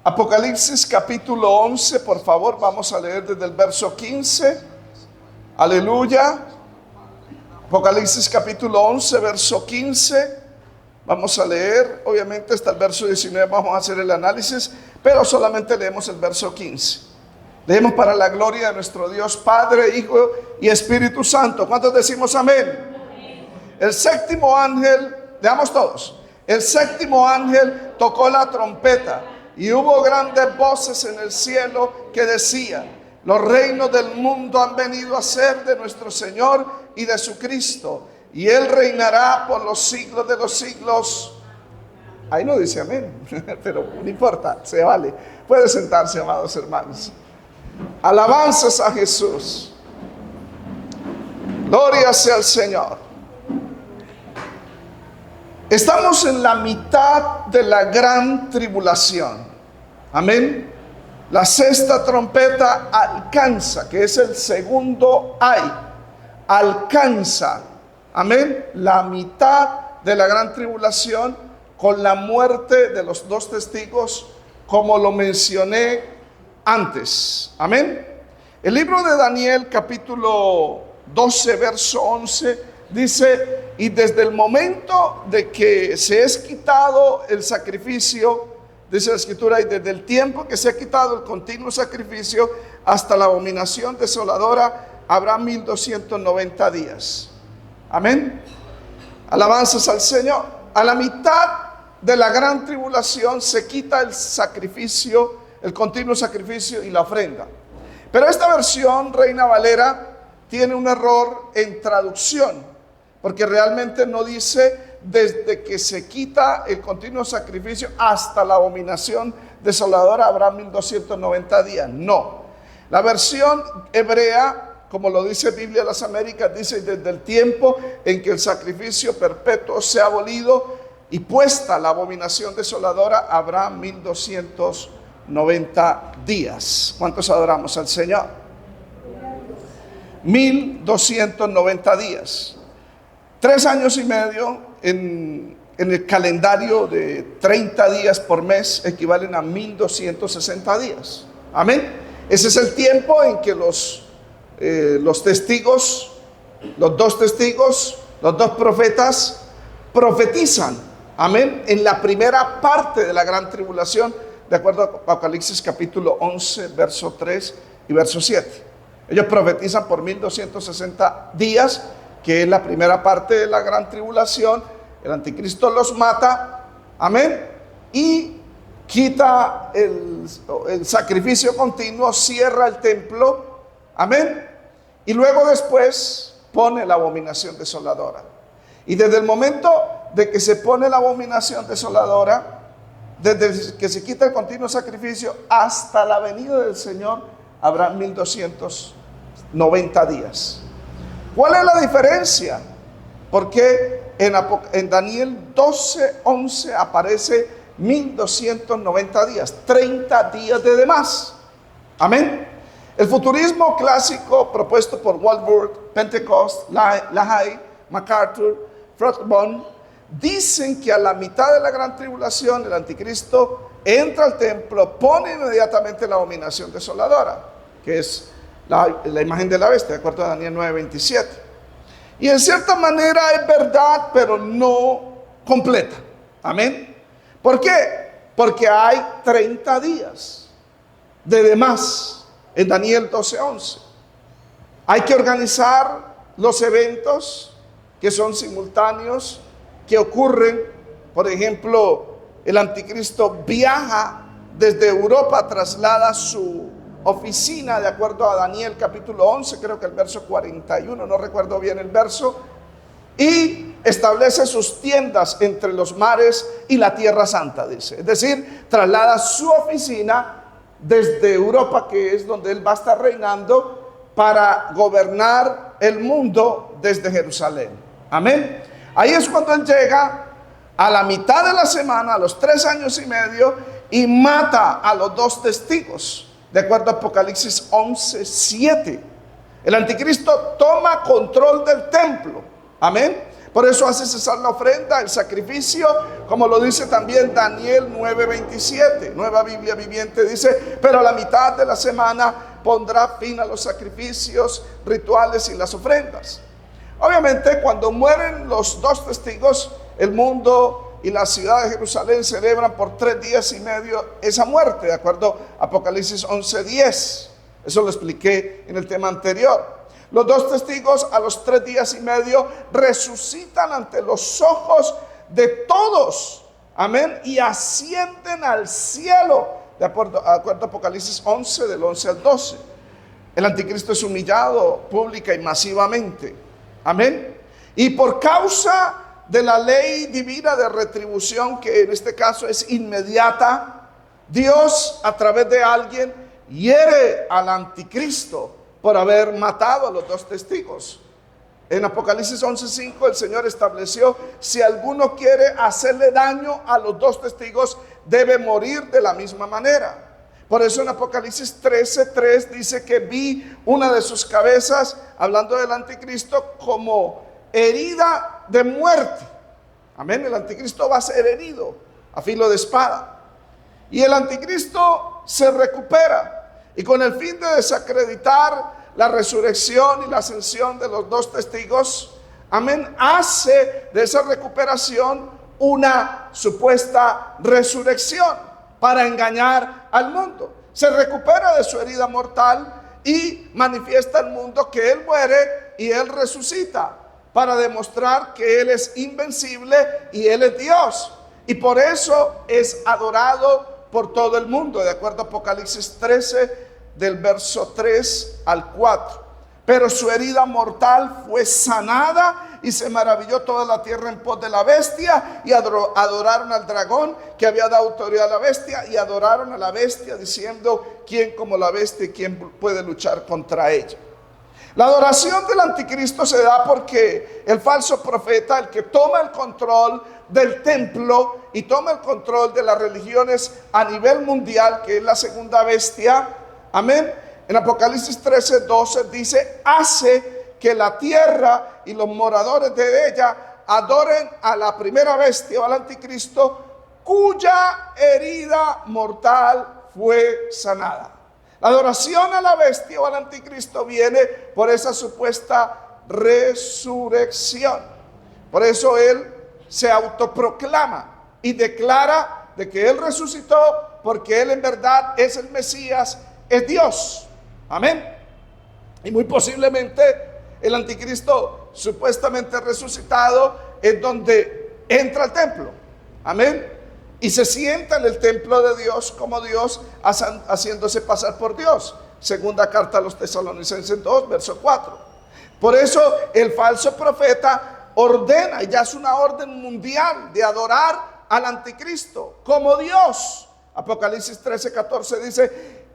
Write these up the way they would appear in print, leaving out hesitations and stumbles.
Apocalipsis capítulo 11, por favor, vamos a leer desde el verso 15. Aleluya. Apocalipsis capítulo 11, verso 15. Vamos a leer, obviamente hasta el verso 19 vamos a hacer el análisis, pero solamente leemos el verso 15. Leemos para la gloria de nuestro Dios Padre, Hijo y Espíritu Santo. ¿Cuántos decimos amén? Amén. El séptimo ángel, leamos todos. El séptimo ángel tocó la trompeta y hubo grandes voces en el cielo que decían: los reinos del mundo han venido a ser de nuestro Señor y de su Cristo, y Él reinará por los siglos de los siglos. Ahí no dice amén, pero no importa, se vale. Puede sentarse, amados hermanos. Alabanzas a Jesús. Gloria sea al Señor. Estamos en la mitad de la gran tribulación. Amén. La sexta trompeta alcanza, que es el segundo ay, alcanza, amén, la mitad de la gran tribulación con la muerte de los dos testigos, como lo mencioné antes. Amén. El libro de Daniel, capítulo 12, verso 11, dice: y desde el momento de que se es quitado el sacrificio, dice la escritura, y desde el tiempo que se ha quitado el continuo sacrificio hasta la abominación desoladora, habrá 1290 días. Amén. Alabanzas al Señor. A la mitad de la gran tribulación se quita el sacrificio, el continuo sacrificio y la ofrenda. Pero esta versión, Reina Valera, tiene un error en traducción, porque realmente no dice desde que se quita el continuo sacrificio hasta la abominación desoladora habrá 1290 días. No, la versión hebrea, como lo dice Biblia de las Américas, dice: desde el tiempo en que el sacrificio perpetuo sea abolido y puesta la abominación desoladora habrá 1290 días. ¿Cuántos adoramos al Señor? 1290 días. 3 años y medio en el calendario de 30 días por mes equivalen a 1260 días. Amén. Ese es el tiempo en que los testigos, los dos testigos, los dos profetas profetizan. Amén. En la primera parte de la gran tribulación, de acuerdo a Apocalipsis capítulo 11, verso 3 y verso 7. Ellos profetizan por 1260 días, que es la primera parte de la gran tribulación. El anticristo los mata, amén, y quita el sacrificio continuo, cierra el templo, amén, y luego después pone la abominación desoladora. Y desde el momento de que se pone la abominación desoladora, desde que se quita el continuo sacrificio hasta la venida del Señor, habrá 1290 días. ¿Cuál es la diferencia? Porque en Daniel 12, 11 aparece 1290 días, 30 días de demás. Amén. El futurismo clásico propuesto por Walworth, Pentecost, LaHaye, MacArthur, Frontman, dicen que a la mitad de la gran tribulación el anticristo entra al templo, pone inmediatamente la abominación desoladora, que es la imagen de la bestia, de acuerdo a Daniel 9:27. Y en cierta manera es verdad, pero no completa. Amén. ¿Por qué? Porque hay 30 días de demás en Daniel 12:11. Hay que organizar los eventos que son simultáneos, que ocurren. Por ejemplo, el anticristo viaja desde Europa, traslada su oficina, de acuerdo a Daniel capítulo 11, creo que el verso 41, no recuerdo bien el verso, y establece sus tiendas entre los mares y la tierra santa, dice. Es decir, traslada su oficina desde Europa, que es donde él va a estar reinando, para gobernar el mundo desde Jerusalén. Amén. Ahí es cuando él llega a la mitad de la semana, a los 3 años y medio, y mata a los dos testigos, de acuerdo a Apocalipsis 11:7. El anticristo toma control del templo. Amén. Por eso hace cesar la ofrenda, el sacrificio, como lo dice también Daniel 9:27. Nueva Biblia Viviente dice: pero a la mitad de la semana pondrá fin a los sacrificios rituales y las ofrendas. Obviamente, cuando mueren los dos testigos, el mundo y la ciudad de Jerusalén celebran por 3 días y medio esa muerte, de acuerdo a Apocalipsis 11:10. Eso lo expliqué en el tema anterior. Los dos testigos a los 3 días y medio resucitan ante los ojos de todos, amén, y ascienden al cielo, de acuerdo a Apocalipsis 11, del 11 al 12. El anticristo es humillado pública y masivamente, amén, y por causa de la ley divina de retribución, que en este caso es inmediata, Dios a través de alguien hiere al anticristo por haber matado a los dos testigos. En Apocalipsis 11:5 el Señor estableció: si alguno quiere hacerle daño a los dos testigos, debe morir de la misma manera. Por eso en Apocalipsis 13:3 dice que vi una de sus cabezas, hablando del anticristo, como herida de muerte. Amén, el anticristo va a ser herido a filo de espada. Y el anticristo se recupera. Y con el fin de desacreditar la resurrección y la ascensión de los dos testigos, amén, hace de esa recuperación una supuesta resurrección para engañar al mundo. Se recupera de su herida mortal y manifiesta al mundo que Él muere y Él resucita, para demostrar que Él es invencible y Él es Dios. Y por eso es adorado por todo el mundo, de acuerdo a Apocalipsis 13, del verso 3 al 4. Pero su herida mortal fue sanada, y se maravilló toda la tierra en pos de la bestia, y adoraron al dragón que había dado autoridad a la bestia, y adoraron a la bestia, diciendo: ¿quién como la bestia y quién puede luchar contra ella? La adoración del anticristo se da porque el falso profeta, el que toma el control del templo y toma el control de las religiones a nivel mundial, que es la segunda bestia, amén, en Apocalipsis 13:12 dice: hace que la tierra y los moradores de ella adoren a la primera bestia o al anticristo, cuya herida mortal fue sanada. La adoración a la bestia o al anticristo viene por esa supuesta resurrección. Por eso él se autoproclama y declara de que él resucitó, porque él en verdad es el Mesías, es Dios. Amén. Y muy posiblemente el anticristo supuestamente resucitado es donde entra al templo. Amén. Y se sienta en el templo de Dios como Dios, haciéndose pasar por Dios. Segunda carta a los Tesalonicenses 2, verso 4. Por eso el falso profeta ordena, y ya es una orden mundial, de adorar al anticristo como Dios. Apocalipsis 13:14 dice: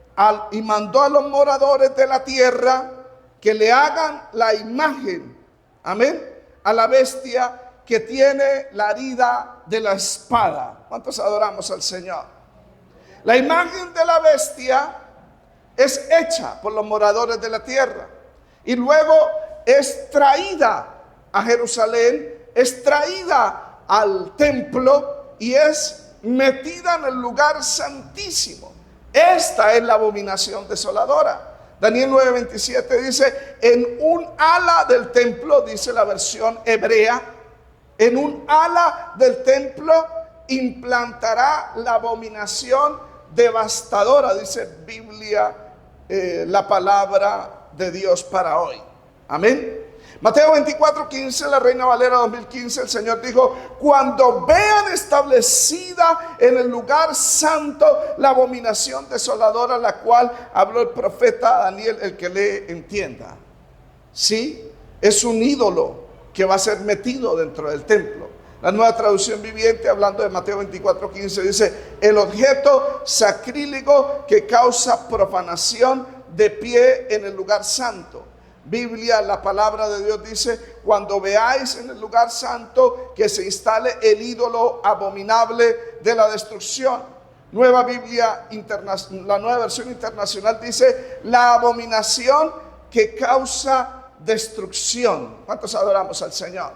y mandó a los moradores de la tierra que le hagan la imagen, amén, a la bestia que tiene la herida de la espada. ¿Cuántos adoramos al Señor? La imagen de la bestia es hecha por los moradores de la tierra y luego es traída a Jerusalén, es traída al templo y es metida en el lugar santísimo. Esta es la abominación desoladora. Daniel 9:27 dice: en un ala del templo, dice la versión hebrea, en un ala del templo implantará la abominación devastadora, dice Biblia, la palabra de Dios para hoy. Amén. Mateo 24:15, la Reina Valera 2015, el Señor dijo: cuando vean establecida en el lugar santo la abominación desoladora, la cual habló el profeta Daniel, el que lee entienda. Sí, es un ídolo que va a ser metido dentro del templo. La Nueva Traducción Viviente, hablando de Mateo 24:15, dice: el objeto sacrílego que causa profanación de pie en el lugar santo. Biblia, la palabra de Dios dice: cuando veáis en el lugar santo que se instale el ídolo abominable de la destrucción. Nueva Biblia, la Nueva Versión Internacional dice: la abominación que causa destrucción. ¿Cuántos adoramos al Señor?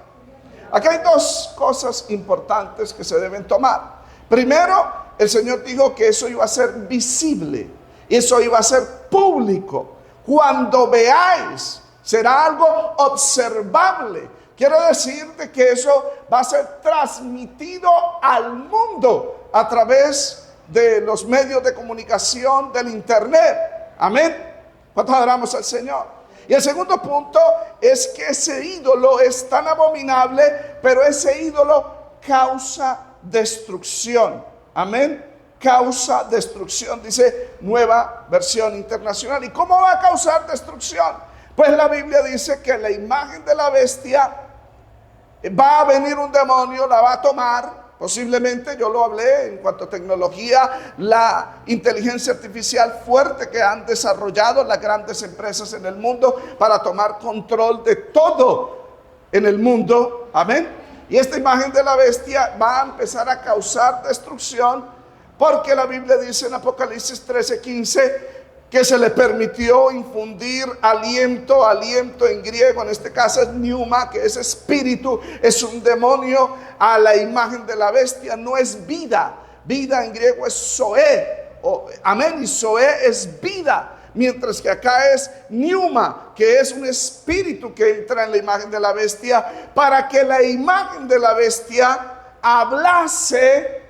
Aquí hay dos cosas importantes que se deben tomar. Primero, el Señor dijo que eso iba a ser visible, eso iba a ser público. Cuando veáis, será algo observable. Quiero decirte que eso va a ser transmitido al mundo a través de los medios de comunicación del internet. Amén. ¿Cuántos adoramos al Señor? Y el segundo punto es que ese ídolo es tan abominable, pero ese ídolo causa destrucción. Amén. Causa destrucción, dice Nueva Versión Internacional. ¿Y cómo va a causar destrucción? Pues la Biblia dice que la imagen de la bestia, va a venir un demonio, la va a tomar. Posiblemente, yo lo hablé en cuanto a tecnología, la inteligencia artificial fuerte que han desarrollado las grandes empresas en el mundo para tomar control de todo en el mundo. Amén. Y esta imagen de la bestia va a empezar a causar destrucción, porque la Biblia dice en Apocalipsis 13:15 que se le permitió infundir aliento en griego, en este caso es pneuma, que es espíritu, es un demonio, a la imagen de la bestia. No es vida, vida en griego es zoe, amén, y zoe es vida, mientras que acá es pneuma, que es un espíritu que entra en la imagen de la bestia, para que la imagen de la bestia hablase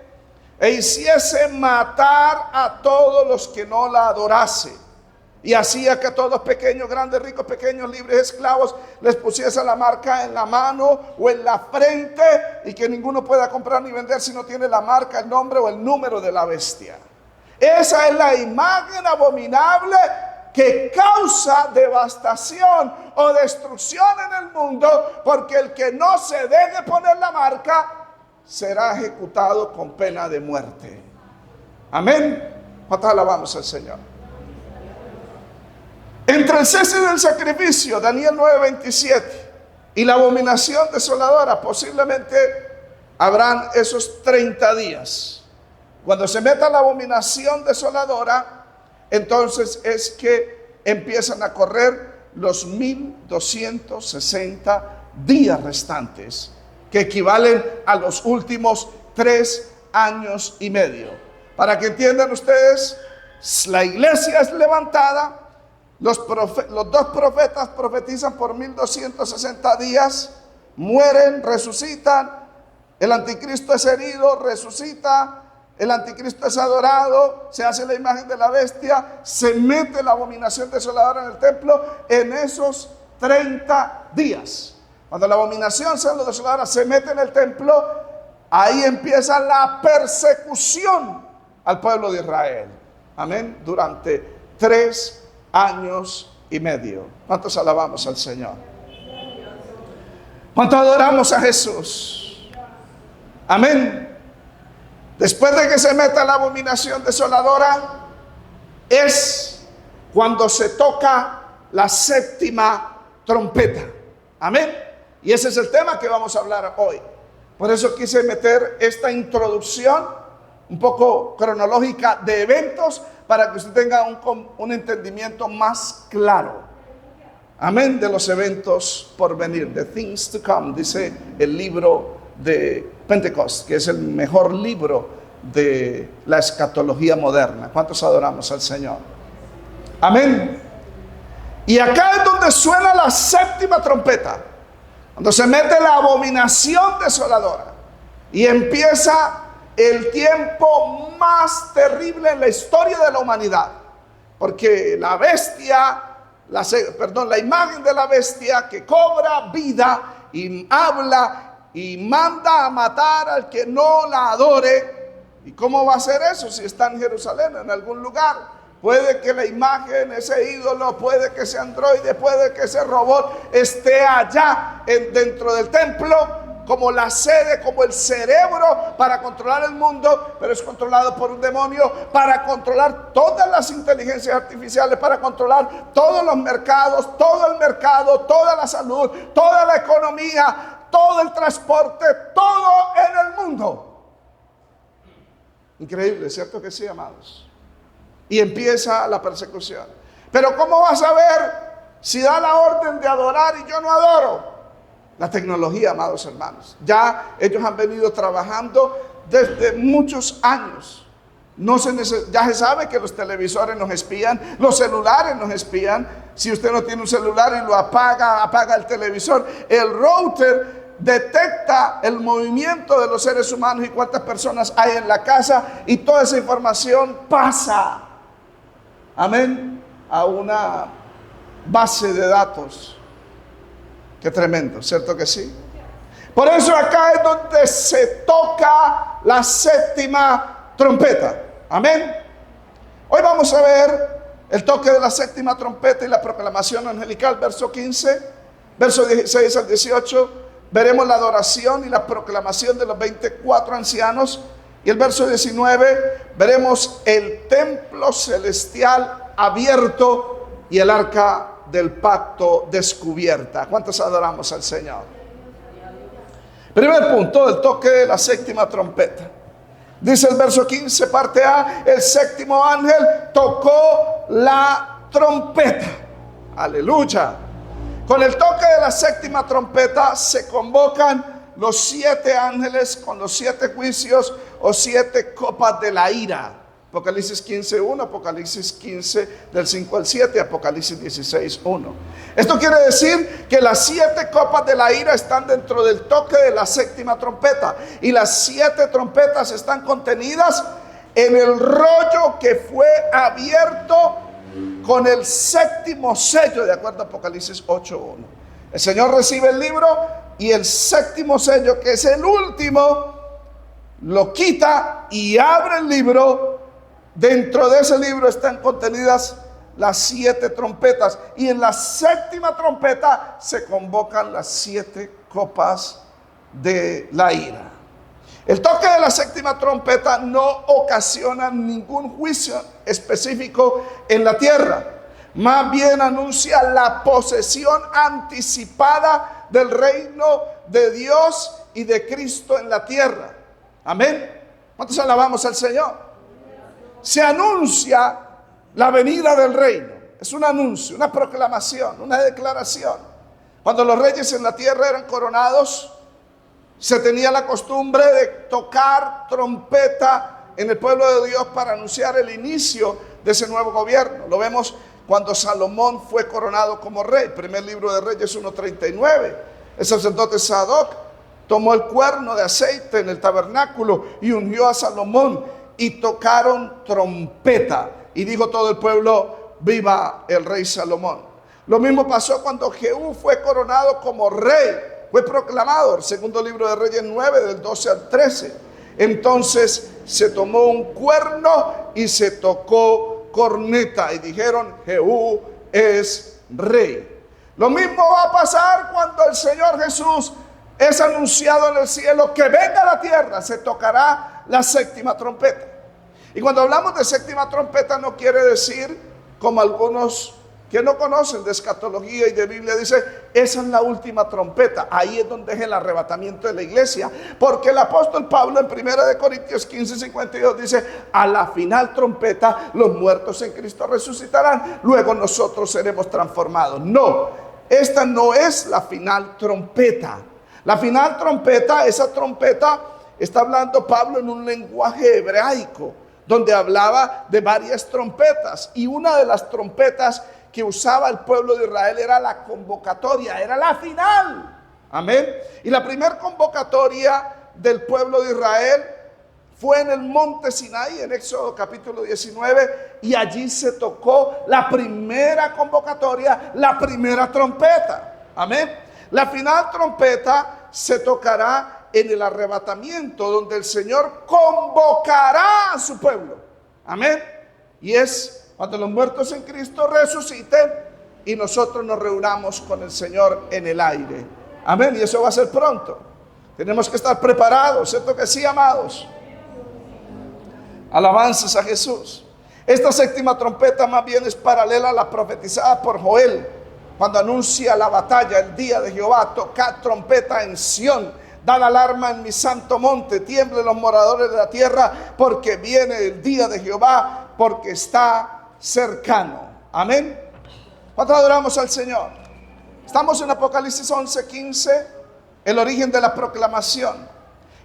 e hiciese matar a todos los que no la adorase. Y hacía que a todos, pequeños, grandes, ricos, pequeños, libres, esclavos, les pusiese la marca en la mano o en la frente, y que ninguno pueda comprar ni vender si no tiene la marca, el nombre o el número de la bestia. Esa es la imagen abominable que causa devastación o destrucción en el mundo, porque el que no se deje poner la marca será ejecutado con pena de muerte. Amén. ¿Cuántos alabamos al Señor? Entre el cese del sacrificio, Daniel 9:27, y la abominación desoladora, posiblemente habrán esos 30 días. Cuando se meta la abominación desoladora, entonces es que empiezan a correr los 1260 días restantes, que equivalen a los últimos 3 años y medio. Para que entiendan ustedes, la iglesia es levantada, los dos profetas profetizan por 1260 días, mueren, resucitan, el anticristo es herido, resucita, el anticristo es adorado, se hace la imagen de la bestia, se mete la abominación desoladora en el templo en esos 30 días. Cuando la abominación desoladora se mete en el templo, ahí empieza la persecución al pueblo de Israel. Amén. Durante 3 años y medio. ¿Cuántos alabamos al Señor? ¿Cuántos adoramos a Jesús? Amén. Después de que se meta la abominación desoladora, es cuando se toca la séptima trompeta. Amén. Y ese es el tema que vamos a hablar hoy. Por eso quise meter esta introducción un poco cronológica de eventos, para que usted tenga un entendimiento más claro. Amén. De los eventos por venir. The things to come, dice el libro de Pentecost, que es el mejor libro de la escatología moderna. ¿Cuántos adoramos al Señor? Amén. Y acá es donde suena la séptima trompeta, cuando se mete la abominación desoladora y empieza el tiempo más terrible en la historia de la humanidad, porque la bestia, la imagen de la bestia que cobra vida y habla y manda a matar al que no la adore. ¿Y cómo va a ser eso si está en Jerusalén, en algún lugar? Puede que la imagen, ese ídolo, puede que ese androide, puede que ese robot esté allá dentro del templo, como la sede, como el cerebro para controlar el mundo, pero es controlado por un demonio para controlar todas las inteligencias artificiales, para controlar todos los mercados, todo el mercado, toda la salud, toda la economía, todo el transporte, todo en el mundo. Increíble, ¿cierto que sí, amados? Y empieza la persecución. Pero ¿cómo vas a ver si da la orden de adorar y yo no adoro? La tecnología, amados hermanos. Ya ellos han venido trabajando desde muchos años. Ya se sabe que los televisores nos espían, los celulares nos espían. Si usted no tiene un celular y lo apaga el televisor. El router detecta el movimiento de los seres humanos y cuántas personas hay en la casa, y toda esa información pasa, amén, a una base de datos. Qué tremendo, ¿cierto que sí? Por eso acá es donde se toca la séptima trompeta. Amén. Hoy vamos a ver el toque de la séptima trompeta y la proclamación angelical, verso 15, verso 16 al 18. Veremos la adoración y la proclamación de los 24 ancianos. Y el verso 19, veremos el templo celestial abierto y el arca del pacto descubierta. ¿Cuántos adoramos al Señor? Primer punto, el toque de la séptima trompeta. Dice el verso 15, parte A: el séptimo ángel tocó la trompeta. Aleluya. Con el toque de la séptima trompeta se convocan los 7 ángeles con los 7 juicios o 7 copas de la ira. Apocalipsis 15:1, Apocalipsis 15 del 5 al 7, Apocalipsis 16:1. Esto quiere decir que las 7 copas de la ira están dentro del toque de la séptima trompeta, y las 7 trompetas están contenidas en el rollo que fue abierto con el séptimo sello, de acuerdo a Apocalipsis 8:1. El Señor recibe el libro y el séptimo sello, que es el último, lo quita y abre el libro. Dentro de ese libro están contenidas las 7 trompetas, y en la séptima trompeta se convocan las 7 copas de la ira. El toque de la séptima trompeta no ocasiona ningún juicio específico en la tierra, más bien anuncia la posesión anticipada del reino de Dios y de Cristo en la tierra. Amén. ¿Cuántos alabamos al Señor? Se anuncia la venida del reino. Es un anuncio, una proclamación, una declaración. Cuando los reyes en la tierra eran coronados, se tenía la costumbre de tocar trompeta en el pueblo de Dios para anunciar el inicio de ese nuevo gobierno. Lo vemos cuando Salomón fue coronado como rey. Primer libro de Reyes 1:39. El sacerdote Sadoc tomó el cuerno de aceite en el tabernáculo y ungió a Salomón, y tocaron trompeta, y dijo todo el pueblo: viva el rey Salomón. Lo mismo pasó cuando Jehú fue coronado como rey, fue proclamado. El segundo libro de Reyes 9 del 12 al 13. Entonces se tomó un cuerno y se tocó corneta, y dijeron: Jehú es rey. Lo mismo va a pasar cuando el Señor Jesús es anunciado en el cielo que venga a la tierra. Se tocará la séptima trompeta. Y cuando hablamos de séptima trompeta, no quiere decir, como algunos que no conocen de escatología y de Biblia, dice: esa es la última trompeta. Ahí es donde es el arrebatamiento de la iglesia, porque el apóstol Pablo en 1 Corintios 15:52 dice: a la final trompeta los muertos en Cristo resucitarán, luego nosotros seremos transformados. No, esta no es la final trompeta. La final trompeta, esa trompeta, está hablando Pablo en un lenguaje hebraico, donde hablaba de varias trompetas, y una de las trompetas que usaba el pueblo de Israel era la convocatoria, era la final. Amén. Y la primera convocatoria del pueblo de Israel fue en el monte Sinaí, en Éxodo capítulo 19, y allí se tocó la primera convocatoria, la primera trompeta. Amén. La final trompeta se tocará en el arrebatamiento, donde el Señor convocará a su pueblo. Amén. Y es cuando los muertos en Cristo resuciten y nosotros nos reunamos con el Señor en el aire. Amén. Y eso va a ser pronto. Tenemos que estar preparados, ¿cierto que sí, amados? Alabanzas a Jesús. Esta séptima trompeta más bien es paralela a la profetizada por Joel, cuando anuncia la batalla, el día de Jehová. Tocad trompeta en Sión, dad alarma en mi santo monte, tiemblen los moradores de la tierra, porque viene el día de Jehová, porque está cercano. Amén. ¿Cuánto adoramos al Señor? Estamos en Apocalipsis 11:15 el origen de la proclamación.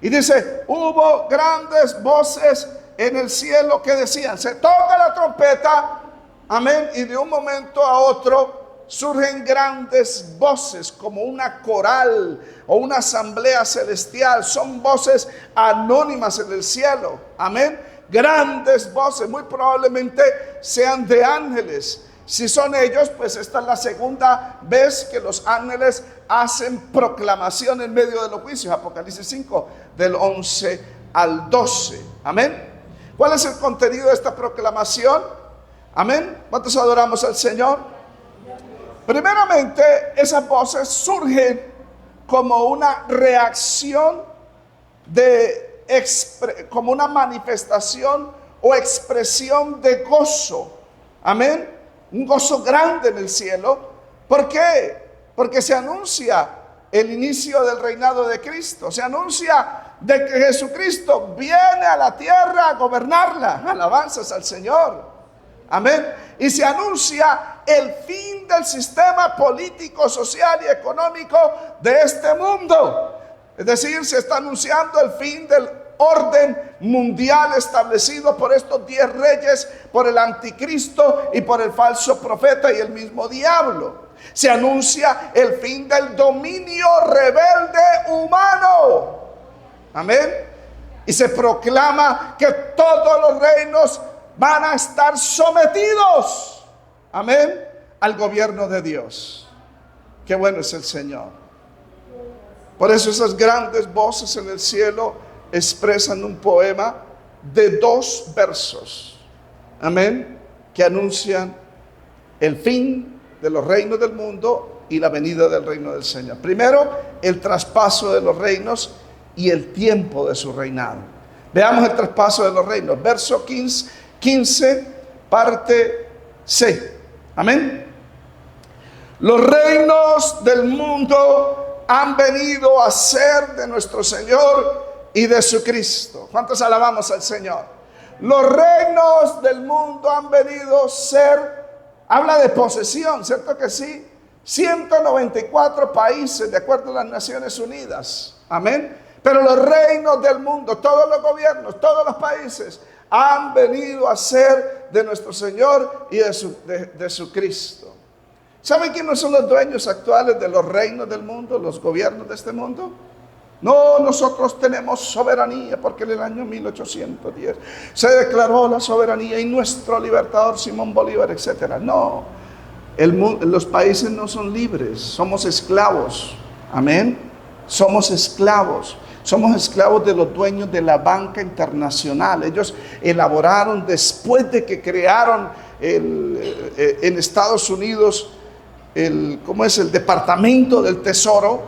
Y dice, hubo grandes voces en el cielo que decían, se toca la trompeta, amén, y de un momento a otro surgen grandes voces como una coral o una asamblea celestial. Son voces anónimas en el cielo, amén. Grandes voces, muy probablemente sean de ángeles. Si son ellos, pues esta es la segunda vez que los ángeles hacen proclamación en medio de los juicios. Apocalipsis 5, del 11 al 12. Amén. ¿Cuál es el contenido de esta proclamación? Amén. ¿Cuántos adoramos al Señor? Primeramente, esas voces surgen como una reacción como una manifestación o expresión de gozo. Amén. Un gozo grande en el cielo. ¿Por qué? Porque se anuncia el inicio del reinado de Cristo. Se anuncia de que Jesucristo viene a la tierra a gobernarla. Alabanzas al Señor. Amén. Y se anuncia el fin del sistema político, social y económico de este mundo. Es decir, se está anunciando el fin del orden mundial establecido por estos 10 reyes, por el anticristo y por el falso profeta y el mismo diablo. Se anuncia el fin del dominio rebelde humano. Amén. Y se proclama que todos los reinos van a estar sometidos, amén, al gobierno de Dios. Qué bueno es el Señor. Por eso esas grandes voces en el cielo expresan un poema de 2 versos, amén, que anuncian el fin de los reinos del mundo y la venida del reino del Señor. Primero, el traspaso de los reinos y el tiempo de su reinado. Veamos el traspaso de los reinos. Verso 15, parte C. Amén. Los reinos del mundo han venido a ser de nuestro Señor y de su Cristo. ¿Cuántos alabamos al Señor? Los reinos del mundo han venido a ser, habla de posesión, ¿cierto que sí? 194 países, de acuerdo a las Naciones Unidas. Amén. Pero los reinos del mundo, todos los gobiernos, todos los países, han venido a ser de nuestro Señor y de su Cristo. ¿Saben quiénes son los dueños actuales de los reinos del mundo, los gobiernos de este mundo? No, nosotros tenemos soberanía, porque en el año 1810 se declaró la soberanía y nuestro libertador Simón Bolívar, etcétera. No, los países no son libres, somos esclavos. Amén. Somos esclavos. Somos esclavos de los dueños de la banca internacional. Ellos elaboraron, después de que crearon en Estados Unidos el Departamento del Tesoro,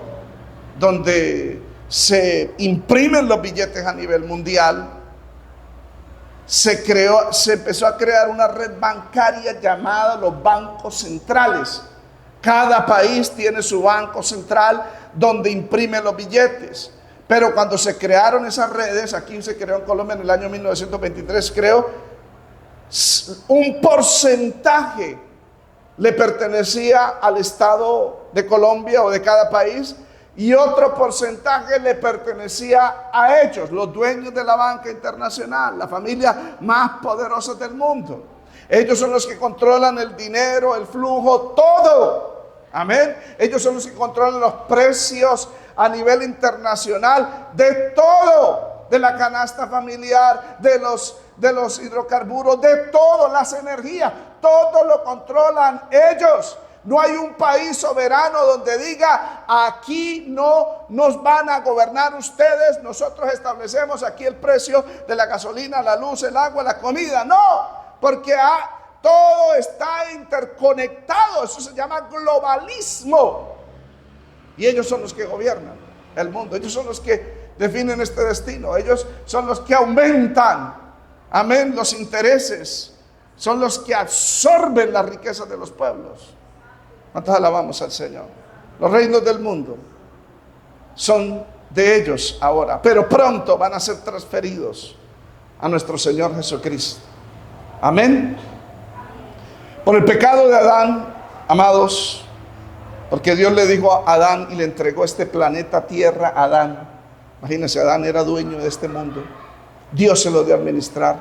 donde se imprimen los billetes a nivel mundial, se empezó a crear una red bancaria llamada los bancos centrales. Cada país tiene su banco central donde imprime los billetes. Pero cuando se crearon esas redes, aquí se creó en Colombia en el año 1923, creo, un porcentaje le pertenecía al Estado de Colombia o de cada país, y otro porcentaje le pertenecía a ellos, los dueños de la banca internacional, la familia más poderosa del mundo. Ellos son los que controlan el dinero, el flujo, todo. Amén. Ellos son los que controlan los precios a nivel internacional de todo, de la canasta familiar, de los hidrocarburos, de todo, las energías, todo lo controlan ellos. No hay un país soberano donde diga, aquí no nos van a gobernar ustedes, nosotros establecemos aquí el precio de la gasolina, la luz, el agua, la comida. No, porque todo está interconectado. Eso se llama globalismo. Y ellos son los que gobiernan el mundo. Ellos son los que definen este destino. Ellos son los que aumentan, amén, los intereses. Son los que absorben la riqueza de los pueblos. ¿Cuántos alabamos al Señor? Los reinos del mundo son de ellos ahora, pero pronto van a ser transferidos a nuestro Señor Jesucristo. Amén. Por el pecado de Adán, amados, Porque Dios le dijo a Adán y le entregó este planeta Tierra a Adán. Imagínense, Adán era dueño de este mundo. Dios se lo dio a administrar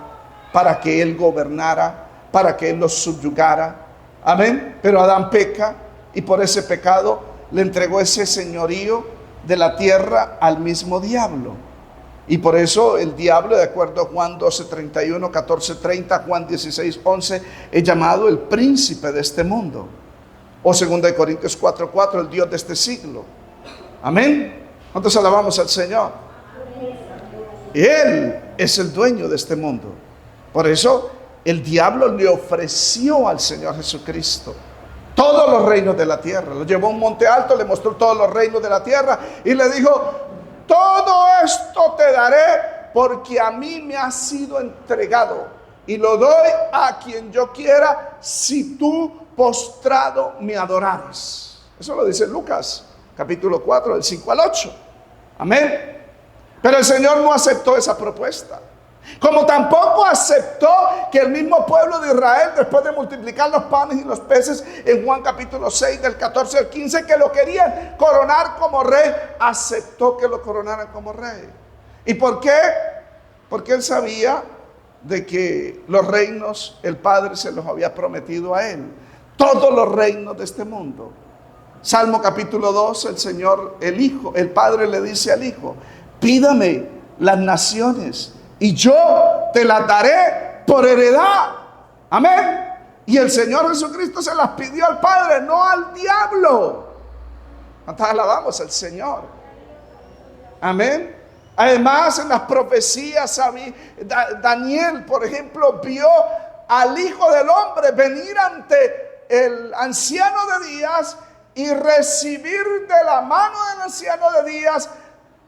para que él gobernara, para que él los subyugara. Amén. Pero Adán peca y por ese pecado le entregó ese señorío de la tierra al mismo diablo. Y por eso el diablo, de acuerdo a Juan 12:31, 14:30, Juan 16:11, es llamado el príncipe de este mundo. O 2 Corintios 4:4, el Dios de este siglo. Amén. ¿Cuántos alabamos al Señor? Él es el dueño de este mundo. Por eso el diablo le ofreció al Señor Jesucristo todos los reinos de la tierra. Lo llevó a un monte alto, le mostró todos los reinos de la tierra y le dijo: todo esto te daré porque a mí me ha sido entregado y lo doy a quien yo quiera si tú postrado me adorares. Eso lo dice Lucas capítulo 4 del 5 al 8. Amén. Pero el Señor no aceptó esa propuesta. Como tampoco aceptó que el mismo pueblo de Israel, después de multiplicar los panes y los peces, en Juan capítulo 6, del 14 al 15, que lo querían coronar como rey, aceptó que lo coronaran como rey. ¿Y por qué? Porque él sabía de que los reinos, el Padre se los había prometido a él. Todos los reinos de este mundo. Salmo capítulo 2, el Señor, el Padre le dice al Hijo: pídame las naciones y yo te las daré por heredad. Amén. Y el Señor Jesucristo se las pidió al Padre, no al diablo. ¿Cuántas alabamos al Señor? Amén. Además, en las profecías, Daniel, por ejemplo, vio al Hijo del Hombre venir ante el anciano de días y recibir de la mano del anciano de días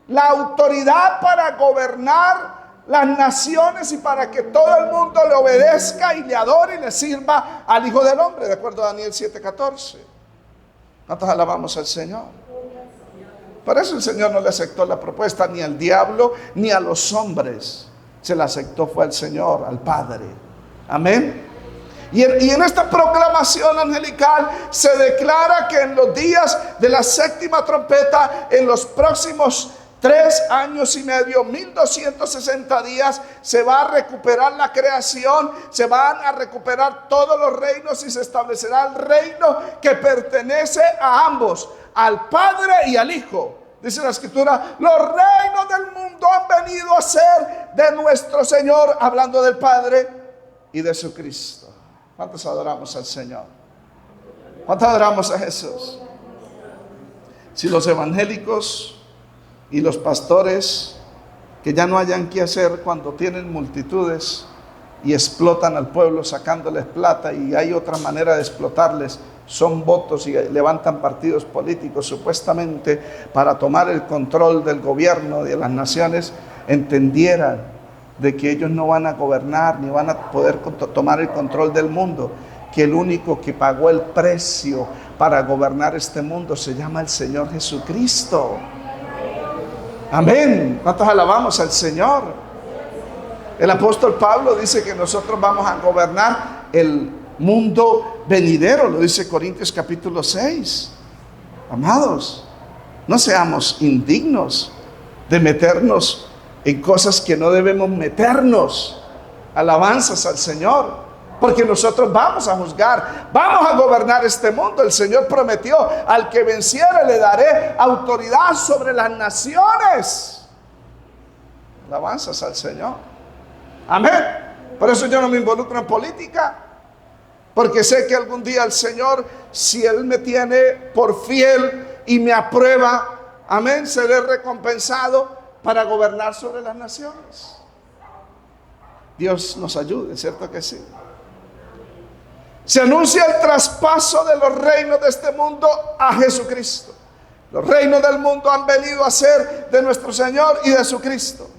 la autoridad para gobernar las naciones y para que todo el mundo le obedezca y le adore y le sirva al Hijo del Hombre, de acuerdo a Daniel 7:14. ¿Cuántos alabamos al Señor? Por eso el Señor no le aceptó la propuesta ni al diablo ni a los hombres. Se la aceptó fue al Señor, al Padre. Amén. Y en esta proclamación angelical se declara que en los días de la séptima trompeta, en los próximos 3 años y medio, 1260 días, se va a recuperar la creación, se van a recuperar todos los reinos y se establecerá el reino que pertenece a ambos, al Padre y al Hijo. Dice la Escritura: los reinos del mundo han venido a ser de nuestro Señor, hablando del Padre y de su Cristo. ¿Cuántos adoramos al Señor? ¿Cuántos adoramos a Jesús? Si los evangélicos y los pastores, que ya no hayan qué hacer cuando tienen multitudes y explotan al pueblo sacándoles plata, y hay otra manera de explotarles, son votos y levantan partidos políticos supuestamente para tomar el control del gobierno de las naciones, entendieran de que ellos no van a gobernar ni van a poder tomar el control del mundo, que el único que pagó el precio para gobernar este mundo se llama el Señor Jesucristo. Amén. ¿Cuántos alabamos al Señor? El apóstol Pablo dice que nosotros vamos a gobernar el mundo venidero, lo dice Corintios capítulo 6. Amados, no seamos indignos de meternos en cosas que no debemos meternos. Alabanzas al Señor. Porque nosotros vamos a juzgar, vamos a gobernar este mundo. El Señor prometió: al que venciere le daré autoridad sobre las naciones. Alabanzas al Señor. Amén. Por eso yo no me involucro en política, porque sé que algún día el Señor, si Él me tiene por fiel y me aprueba, amén, seré recompensado para gobernar sobre las naciones. Dios nos ayude, ¿cierto que sí? Se anuncia el traspaso de los reinos de este mundo a Jesucristo. Los reinos del mundo han venido a ser de nuestro Señor y de su Cristo.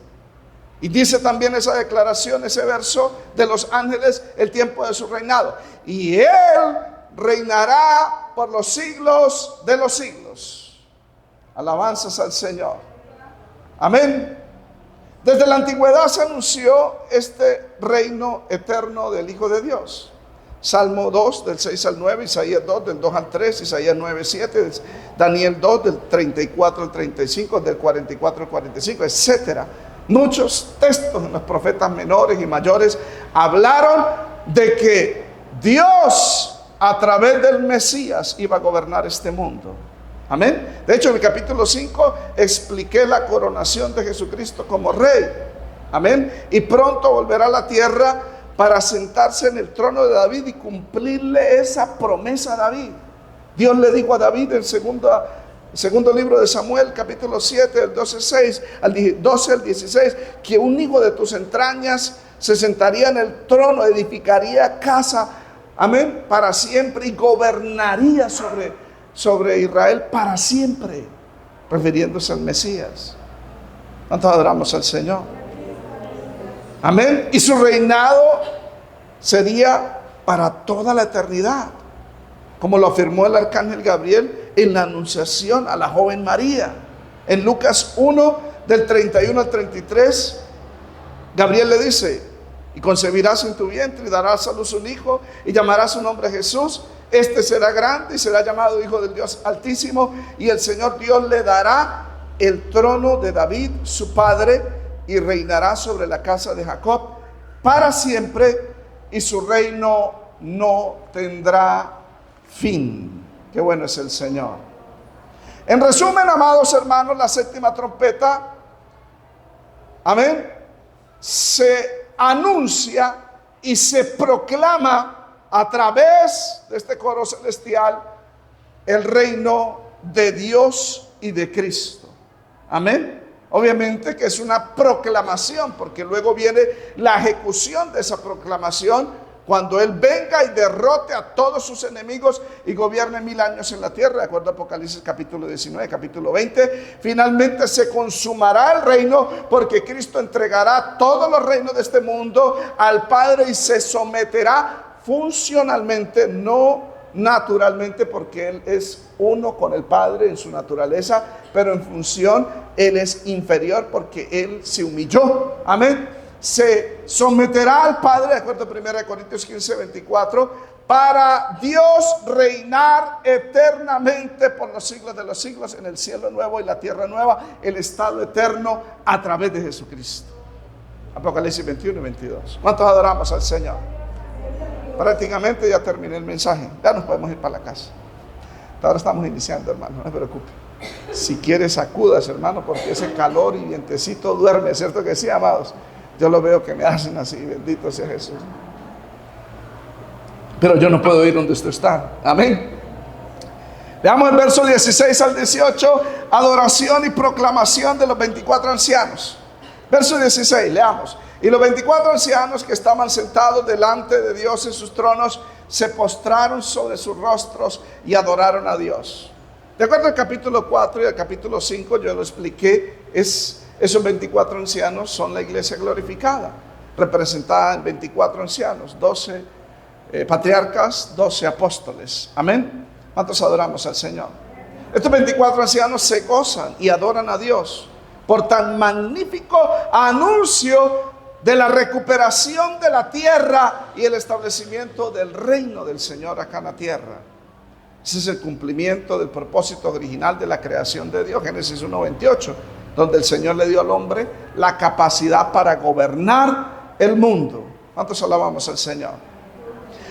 Y dice también esa declaración, ese verso de los ángeles, el tiempo de su reinado. Y Él reinará por los siglos de los siglos. Alabanzas al Señor. Amén. Desde la antigüedad se anunció este reino eterno del Hijo de Dios. Salmo 2, del 6 al 9, Isaías 2, del 2 al 3, Isaías 9, 7, Daniel 2, del 34 al 35, del 44 al 45, etcétera. Muchos textos en los profetas menores y mayores hablaron de que Dios, a través del Mesías, iba a gobernar este mundo. Amén. De hecho, en el capítulo 5 expliqué la coronación de Jesucristo como rey. Amén. Y pronto volverá a la tierra para sentarse en el trono de David y cumplirle esa promesa a David. Dios le dijo a David en segundo libro de Samuel, capítulo 7, del 12 al 16, que un hijo de tus entrañas se sentaría en el trono, edificaría casa, amén, para siempre, y gobernaría sobre Israel para siempre, refiriéndose al Mesías. ¿Cuántos adoramos al Señor? Amén. Y su reinado sería para toda la eternidad, como lo afirmó el arcángel Gabriel en la anunciación a la joven María. En Lucas 1, del 31 al 33, Gabriel le dice: y concebirás en tu vientre y darás a luz un hijo y llamarás su nombre Jesús. Este será grande y será llamado Hijo del Dios Altísimo, y el Señor Dios le dará el trono de David su padre, y reinará sobre la casa de Jacob para siempre, y su reino no tendrá fin. Qué bueno es el Señor. En resumen, amados hermanos, la séptima trompeta, amén, se anuncia y se proclama a través de este coro celestial el reino de Dios y de Cristo. Amén. Obviamente que es una proclamación, porque luego viene la ejecución de esa proclamación, cuando Él venga y derrote a todos sus enemigos y gobierne 1000 años en la tierra, de acuerdo a Apocalipsis capítulo 19, capítulo 20. Finalmente se consumará el reino, porque Cristo entregará todos los reinos de este mundo al Padre y se someterá funcionalmente, no naturalmente, porque Él es uno con el Padre en su naturaleza, pero en función Él es inferior, porque Él se humilló. Amén. Se someterá al Padre, de acuerdo a 1 Corintios 15, 24, para Dios reinar eternamente por los siglos de los siglos, en el cielo nuevo y la tierra nueva, el estado eterno a través de Jesucristo. Apocalipsis 21 y 22. ¿Cuántos adoramos al Señor? Prácticamente ya terminé el mensaje, ya nos podemos ir para la casa. Ahora estamos iniciando, hermano, no se preocupe. Si quieres, sacudas, hermano, porque ese calor y vientecito duerme, ¿cierto que sí, amados? Yo lo veo que me hacen así, bendito sea Jesús. Pero yo no puedo ir donde usted está. Amén. Veamos el verso 16 al 18, adoración y proclamación de los 24 ancianos. Verso 16, leamos. Y los 24 ancianos que estaban sentados delante de Dios en sus tronos se postraron sobre sus rostros y adoraron a Dios. De acuerdo al capítulo 4 y al capítulo 5, yo lo expliqué, esos 24 ancianos son la iglesia glorificada, representada en 24 ancianos, 12 patriarcas, 12 apóstoles. Amén. ¿Cuántos adoramos al Señor? Estos 24 ancianos se gozan y adoran a Dios por tan magnífico anuncio de la recuperación de la tierra y el establecimiento del reino del Señor acá en la tierra. Ese es el cumplimiento del propósito original de la creación de Dios, Génesis 1:28, donde el Señor le dio al hombre la capacidad para gobernar el mundo. ¿Cuántos alabamos al Señor?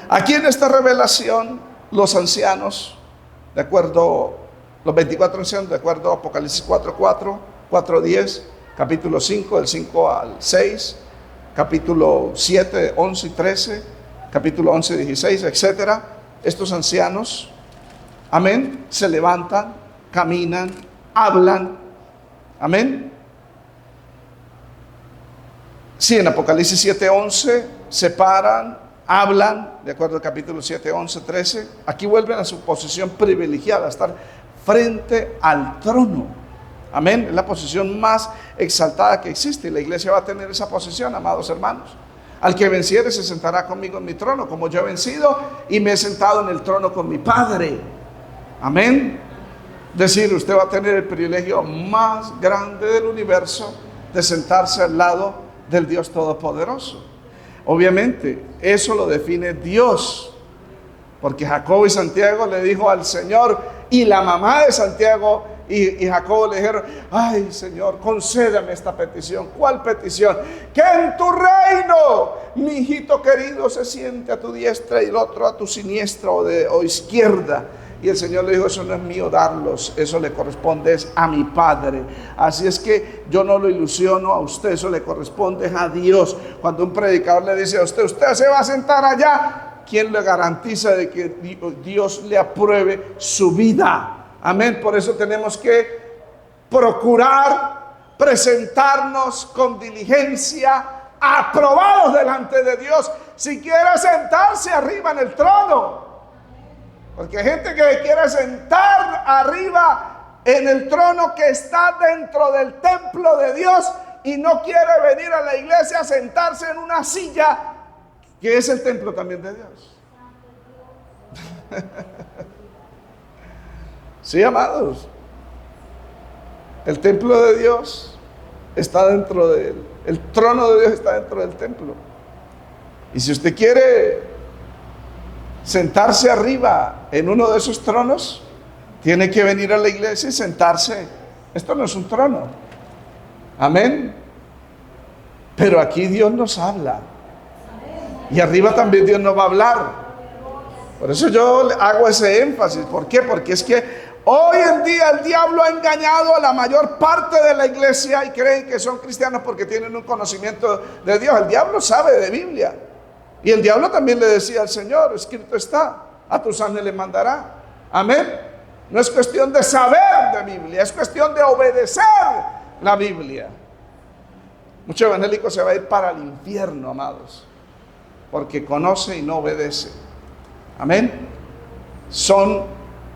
Aquí en esta revelación, los ancianos, de acuerdo, los 24 ancianos, de acuerdo a Apocalipsis 4:4, 4:10, capítulo 5, del 5 al 6, capítulo 7, 11 y 13, capítulo 11, 16, etcétera. Estos ancianos, amén, se levantan, caminan, hablan, amén. Sí, en Apocalipsis 7, 11 se paran, hablan, de acuerdo al capítulo 7, 11, 13. Aquí vuelven a su posición privilegiada, a estar frente al trono. Amén, es la posición más exaltada que existe, y la iglesia va a tener esa posición, amados hermanos. Al que venciere se sentará conmigo en mi trono, como yo he vencido y me he sentado en el trono con mi Padre. Amén. Es decir, usted va a tener el privilegio más grande del universo de sentarse al lado del Dios Todopoderoso. Obviamente, eso lo define Dios. Porque Jacobo y Santiago le dijo al Señor, y la mamá de Santiago y Jacobo le dijeron: ay, Señor, concédame esta petición. ¿Cuál petición? Que en tu reino mi hijito querido se siente a tu diestra y el otro a tu siniestra o izquierda. Y el Señor le dijo: eso no es mío darlos, eso le corresponde a mi Padre. Así es que yo no lo ilusiono a usted, eso le corresponde a Dios. Cuando un predicador le dice a usted: usted se va a sentar allá, ¿quién le garantiza de que Dios le apruebe su vida? Amén. Por eso tenemos que procurar presentarnos con diligencia, aprobados delante de Dios, si quiere sentarse arriba en el trono. Porque hay gente que quiere sentar arriba en el trono que está dentro del templo de Dios y no quiere venir a la iglesia a sentarse en una silla que es el templo también de Dios. Sí, amados, el templo de Dios está dentro de él, el trono de Dios está dentro del templo. Y si usted quiere sentarse arriba en uno de esos tronos, tiene que venir a la iglesia y sentarse. Esto no es un trono, amén. Pero aquí Dios nos habla, y arriba también Dios nos va a hablar. Por eso yo hago ese énfasis. ¿Por qué? Porque es que hoy en día el diablo ha engañado a la mayor parte de la iglesia y creen que son cristianos porque tienen un conocimiento de Dios. El diablo sabe de Biblia. Y el diablo también le decía al Señor: escrito está, a tus ángeles mandará. Amén. No es cuestión de saber de Biblia, es cuestión de obedecer la Biblia. Mucho evangélico se va a ir para el infierno, amados, porque conoce y no obedece. Amén. Son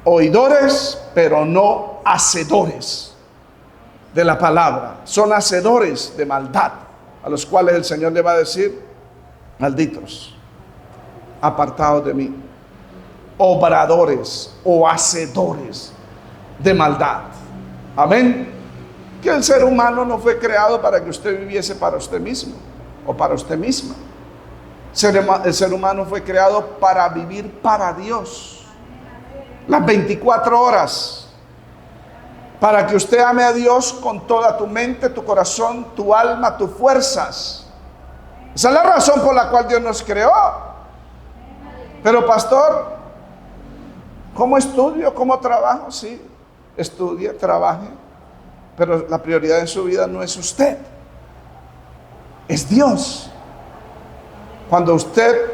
oidores, pero no hacedores de la palabra. Son hacedores de maldad, a los cuales el Señor le va a decir: malditos, apartados de mí, obradores o hacedores de maldad. Amén. Que el ser humano no fue creado para que usted viviese para usted mismo o para usted misma. El ser humano fue creado para vivir para Dios las 24 horas, para que usted ame a Dios con toda tu mente, tu corazón, tu alma, tus fuerzas. Esa es la razón por la cual Dios nos creó. Pero pastor, ¿cómo estudio? ¿Cómo trabajo? Sí, estudie, trabaje, pero la prioridad en su vida no es usted, es Dios. Cuando usted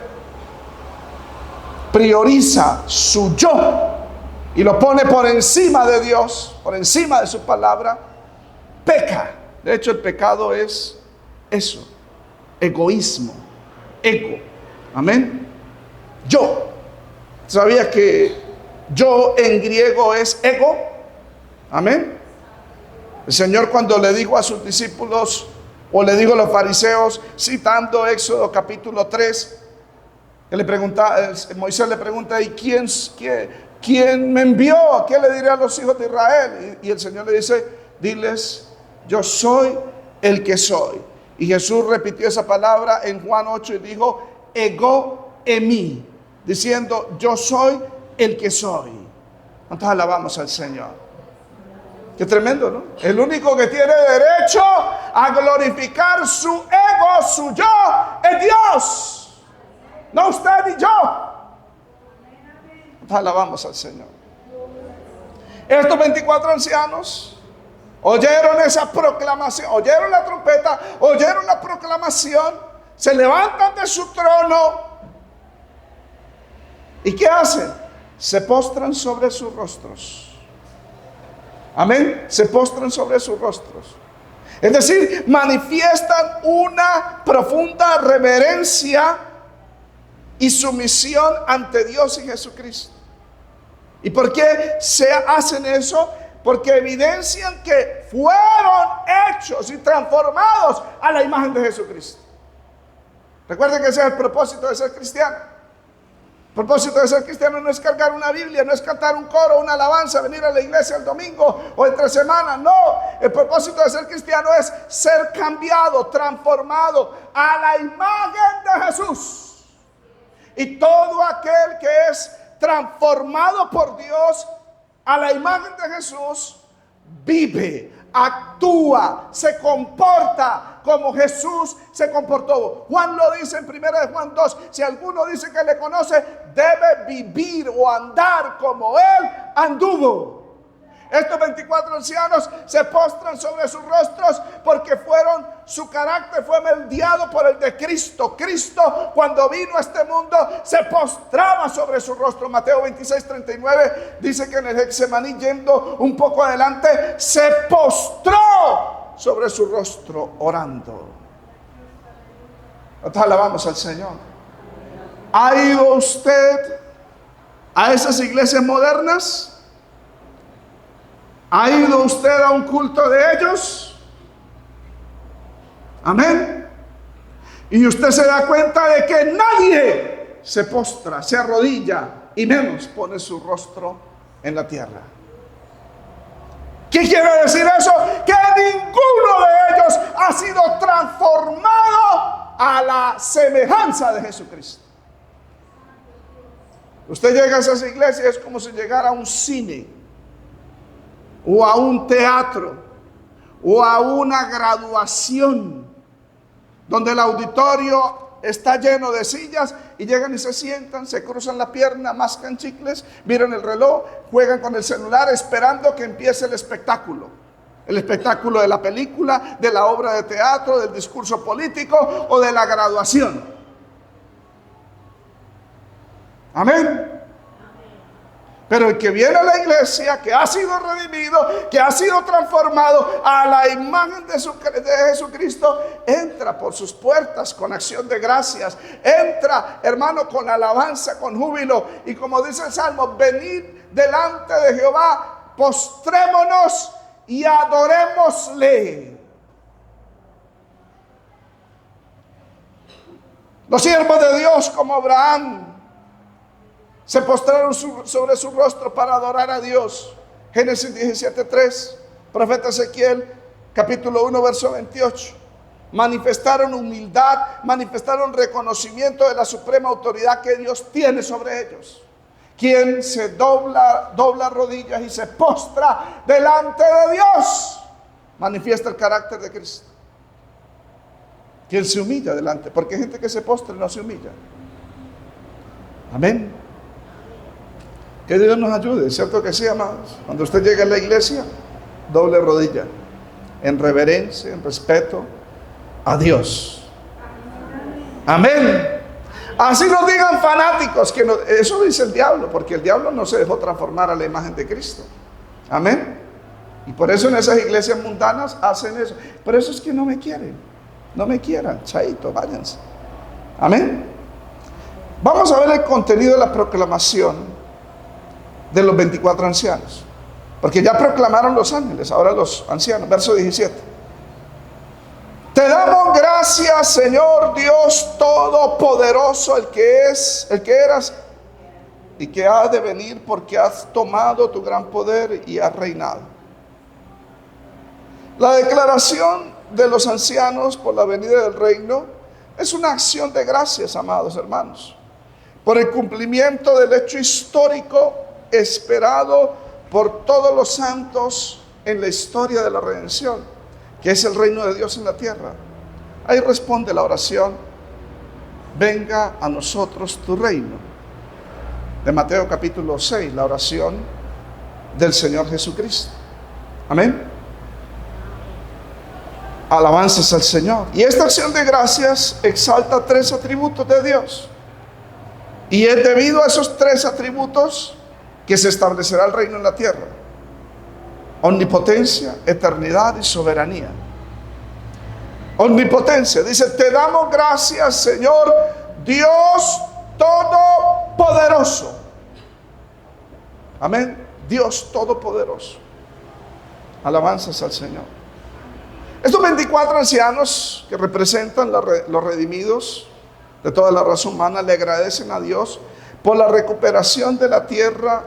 prioriza su yo y lo pone por encima de Dios, por encima de su palabra, peca. De hecho, el pecado es eso: egoísmo, ego. Amén. Yo. ¿Sabía que yo en griego es ego? Amén. El Señor, cuando le dijo a sus discípulos, o le dijo a los fariseos, citando Éxodo capítulo 3, que le pregunta, Moisés le pregunta: ¿y quién me envió? ¿Qué le diré a los hijos de Israel? Y el Señor le dice: diles, yo soy el que soy. Y Jesús repitió esa palabra en Juan 8 y dijo: ego emi, diciendo: yo soy el que soy. ¿Cuántos alabamos al Señor? Qué tremendo, ¿no? El único que tiene derecho a glorificar su ego, su yo, es Dios, no usted ni yo. ¿Cuántos alabamos al Señor? Estos 24 ancianos oyeron esa proclamación, oyeron la trompeta, oyeron la proclamación, se levantan de su trono. ¿Y qué hacen? Se postran sobre sus rostros. Amén. Se postran sobre sus rostros. Es decir, manifiestan una profunda reverencia y sumisión ante Dios y Jesucristo. ¿Y por qué se hacen eso? Porque evidencian que fueron hechos y transformados a la imagen de Jesucristo. Recuerden que ese es el propósito de ser cristiano. El propósito de ser cristiano no es cargar una Biblia, no es cantar un coro, una alabanza, venir a la iglesia el domingo o entre semana. No, el propósito de ser cristiano es ser cambiado, transformado a la imagen de Jesús. Y todo aquel que es transformado por Dios a la imagen de Jesús, vive, actúa, se comporta como Jesús se comportó. Juan lo dice en 1 Juan 2, si alguno dice que le conoce, debe vivir o andar como Él anduvo. Estos 24 ancianos se postran sobre sus rostros porque su carácter fue moldeado por el de Cristo. Cristo, cuando vino a este mundo, se postraba sobre su rostro. Mateo 26:39 dice que en el Getsemaní, yendo un poco adelante, se postró sobre su rostro orando. Nosotros alabamos al Señor. ¿Ha ido usted a esas iglesias modernas? ¿Ha ido usted a un culto de ellos? Amén. Y usted se da cuenta de que nadie se postra, se arrodilla y menos pone su rostro en la tierra. ¿Qué quiere decir eso? Que ninguno de ellos ha sido transformado a la semejanza de Jesucristo. Usted llega a esas iglesias, es como si llegara a un cine, o a un teatro, o a una graduación, donde el auditorio está lleno de sillas y llegan y se sientan, se cruzan la pierna, mascan chicles, miran el reloj, juegan con el celular esperando que empiece el espectáculo. El espectáculo de la película, de la obra de teatro, del discurso político o de la graduación. Amén. Pero el que viene a la iglesia, que ha sido redimido, que ha sido transformado a la imagen de Jesucristo, entra por sus puertas con acción de gracias. Entra, hermano, con alabanza, con júbilo. Y como dice el Salmo, venid delante de Jehová, postrémonos y adorémosle. Los siervos de Dios, como Abraham, se postraron sobre su rostro para adorar a Dios. Génesis 17:3, profeta Ezequiel, capítulo 1, verso 28. Manifestaron humildad, manifestaron reconocimiento de la suprema autoridad que Dios tiene sobre ellos. Quien se dobla rodillas y se postra delante de Dios, manifiesta el carácter de Cristo. Quien se humilla delante, porque hay gente que se postra y no se humilla. Amén. Que Dios nos ayude, ¿cierto que sí, amados? Cuando usted llegue a la iglesia, doble rodilla, en reverencia, en respeto a Dios. Amén. Así nos digan fanáticos, que no, eso dice el diablo, porque el diablo no se dejó transformar a la imagen de Cristo. Amén. Y por eso en esas iglesias mundanas hacen eso. Por eso es que no me quieren, no me quieran, chaito, váyanse. Amén. Vamos a ver el contenido de la proclamación de los 24 ancianos, porque ya proclamaron los ángeles, ahora los ancianos. Verso 17: te damos gracias, Señor Dios Todopoderoso, el que eras y que ha de venir, porque has tomado tu gran poder y has reinado. La declaración de los ancianos por la venida del reino es una acción de gracias, amados hermanos, por el cumplimiento del hecho histórico esperado por todos los santos en la historia de la redención, que es el reino de Dios en la tierra. Ahí responde la oración: venga a nosotros tu reino, de Mateo capítulo 6, la oración del Señor Jesucristo. Amén. Alabanzas al Señor. Y esta acción de gracias exalta 3 atributos de Dios, y es debido a esos 3 atributos que se establecerá el reino en la tierra: omnipotencia, eternidad y soberanía. Omnipotencia, dice: te damos gracias, Señor Dios Todopoderoso. Amén. Dios Todopoderoso. Alabanzas al Señor. Estos 24 ancianos que representan los redimidos de toda la raza humana le agradecen a Dios por la recuperación de la tierra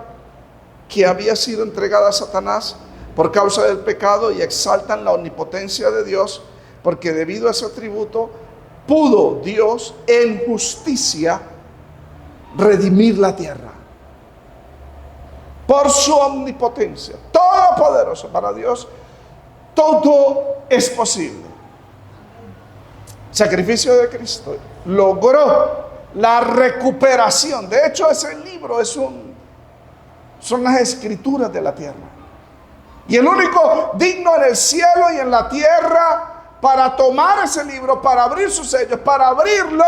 que había sido entregada a Satanás por causa del pecado, y exaltan la omnipotencia de Dios, porque debido a ese atributo pudo Dios en justicia redimir la tierra. por su omnipotencia, todopoderoso. Para Dios todo es posible. El sacrificio de Cristo logró la recuperación. De hecho, ese libro son las escrituras de la tierra. Y el único digno en el cielo y en la tierra para tomar ese libro, para abrir sus sellos, para abrirlo.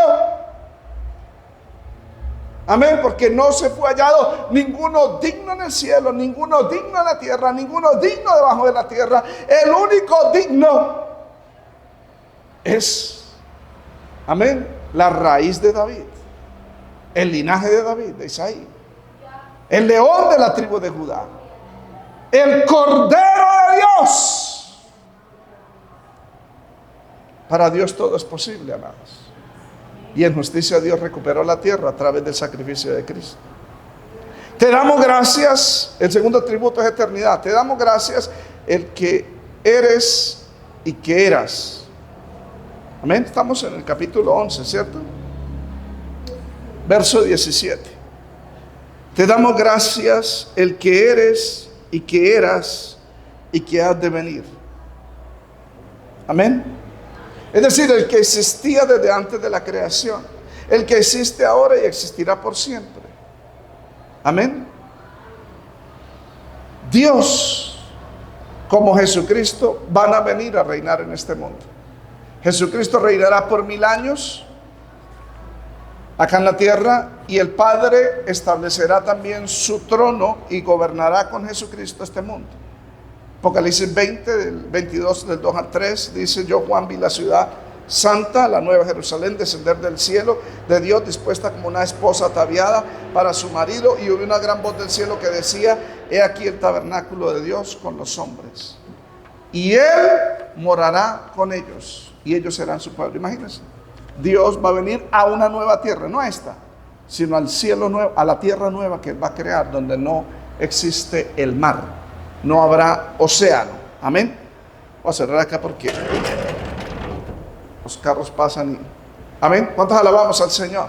Amén, porque no se fue hallado ninguno digno en el cielo, ninguno digno en la tierra, ninguno digno debajo de la tierra. El único digno es, amén, la raíz de David, el linaje de David, de Isaí, el león de la tribu de Judá, el Cordero de Dios. Para Dios todo es posible, amados. Y en justicia Dios recuperó la tierra a través del sacrificio de Cristo. Te damos gracias. El segundo tributo es eternidad. Te damos gracias el que eres y que eras. Amén. Estamos en el capítulo 11, ¿cierto? Verso 17. Te damos gracias el que eres y que eras y que has de venir. Amén. Es decir, el que existía desde antes de la creación, el que existe ahora y existirá por siempre. Amén. Dios, como Jesucristo, van a venir a reinar en este mundo. Jesucristo reinará por 1000 años acá en la tierra, y el Padre establecerá también su trono y gobernará con Jesucristo este mundo. Apocalipsis 20, del 22, del 2 al 3, dice: yo, Juan, vi la ciudad santa, la nueva Jerusalén, descender del cielo de Dios, dispuesta como una esposa ataviada para su marido, y oí una gran voz del cielo que decía: he aquí el tabernáculo de Dios con los hombres, y Él morará con ellos, y ellos serán su pueblo. Imagínense, Dios va a venir a una nueva tierra, no a esta, sino al cielo nuevo, a la tierra nueva que Él va a crear, donde no existe el mar. No habrá océano. Amén. Voy a cerrar acá porque los carros pasan y... Amén. ¿Cuántos alabamos al Señor?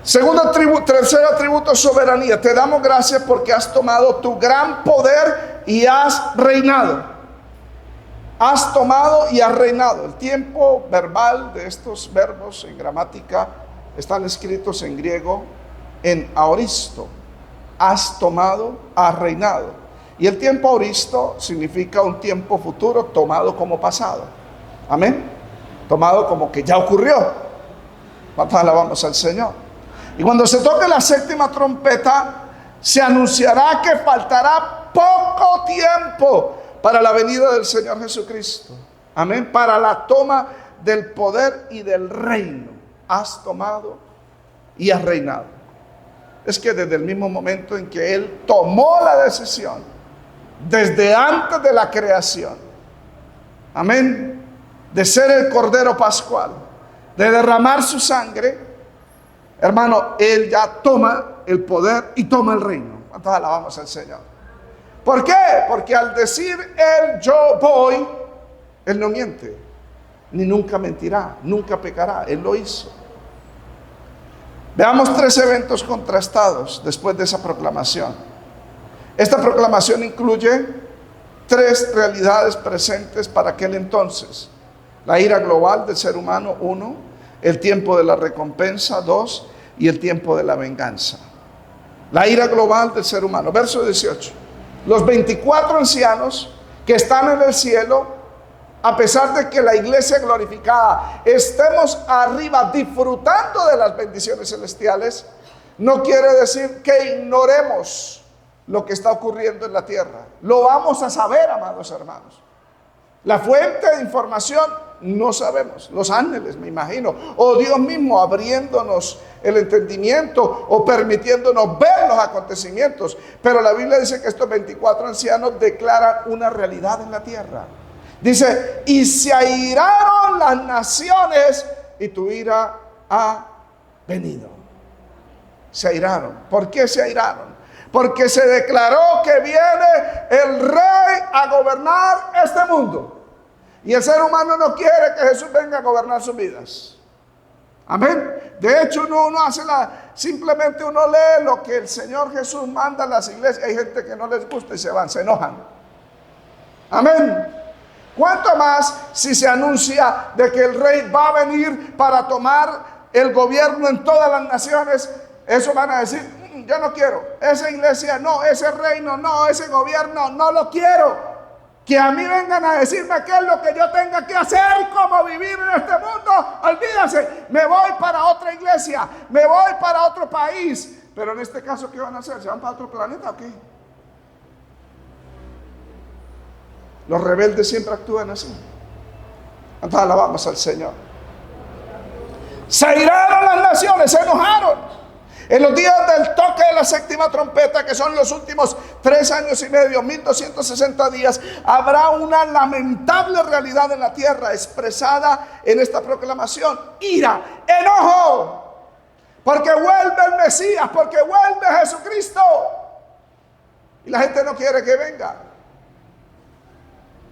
Tercer atributo, soberanía. Te damos gracias porque has tomado tu gran poder y has reinado. Has tomado y has reinado. El tiempo verbal de estos verbos en gramática están escritos en griego en aoristo. Has tomado, has reinado. Y el tiempo aoristo significa un tiempo futuro tomado como pasado. Amén. Tomado como que ya ocurrió. ¿Cuántos alabamos al Señor? Y cuando se toque la séptima trompeta, se anunciará que faltará poco tiempo para la venida del Señor Jesucristo. Amén. Para la toma del poder y del reino. Has tomado y has reinado. Es que desde el mismo momento en que Él tomó la decisión, desde antes de la creación, amén, de ser el Cordero Pascual, de derramar su sangre, hermano, Él ya toma el poder y toma el reino. ¿Cuántos alabamos al Señor? ¿Por qué? Porque al decir Él, yo voy, Él no miente, ni nunca mentirá, nunca pecará. Él lo hizo. Veamos 3 eventos contrastados después de esa proclamación. Esta proclamación incluye 3 realidades presentes para aquel entonces: la ira global del ser humano, 1; el tiempo de la recompensa, 2; y el tiempo de la venganza. La ira global del ser humano. Verso 18. Los 24 ancianos que están en el cielo, a pesar de que la iglesia glorificada estemos arriba disfrutando de las bendiciones celestiales, no quiere decir que ignoremos lo que está ocurriendo en la tierra. Lo vamos a saber, amados hermanos. La fuente de información no sabemos. Los ángeles, me imagino, o Dios mismo abriéndonos el entendimiento o permitiéndonos ver los acontecimientos. Pero la Biblia dice que estos 24 ancianos declaran una realidad en la tierra. Dice: y se airaron las naciones y tu ira ha venido. Se airaron. ¿Por qué se airaron? Porque se declaró que viene el Rey a gobernar este mundo. Y el ser humano no quiere que Jesús venga a gobernar sus vidas. Amén. De hecho, uno hace simplemente uno lee lo que el Señor Jesús manda a las iglesias. Hay gente que no les gusta y se van, se enojan. Amén. ¿Cuánto más si se anuncia de que el rey va a venir para tomar el gobierno en todas las naciones? Eso van a decir, yo no quiero. Esa iglesia no, ese reino no, ese gobierno no lo quiero. Que a mí vengan a decirme qué es lo que yo tenga que hacer, cómo vivir en este mundo. Olvídense, me voy para otra iglesia, me voy para otro país. Pero en este caso, ¿qué van a hacer? ¿Se van para otro planeta o qué? Los rebeldes siempre actúan así. Entonces alabamos al Señor. Se iraron las naciones, se enojaron. En los días del toque de la séptima trompeta, que son los últimos 3 años y medio, 1260 días, habrá una lamentable realidad en la tierra expresada en esta proclamación: ira, enojo, porque vuelve el Mesías, porque vuelve Jesucristo. Y la gente no quiere que venga,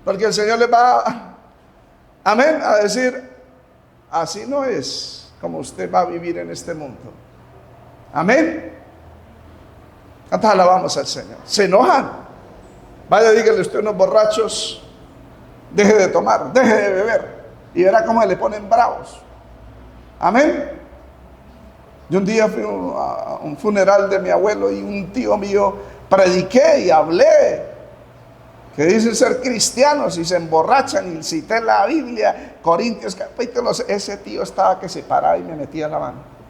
porque el Señor les va, amén, a decir: así no es como usted va a vivir en este mundo. Amén. Entonces alabamos al Señor. Se enojan. Vaya, dígale usted a unos borrachos: deje de tomar, deje de beber, y verá cómo le ponen bravos. Amén. Yo un día fui a un funeral de mi abuelo y un tío mío, prediqué y hablé que dicen ser cristianos y se emborrachan, y cité la Biblia, Corintios capítulo. Ese tío estaba que se paraba y me metía la mano.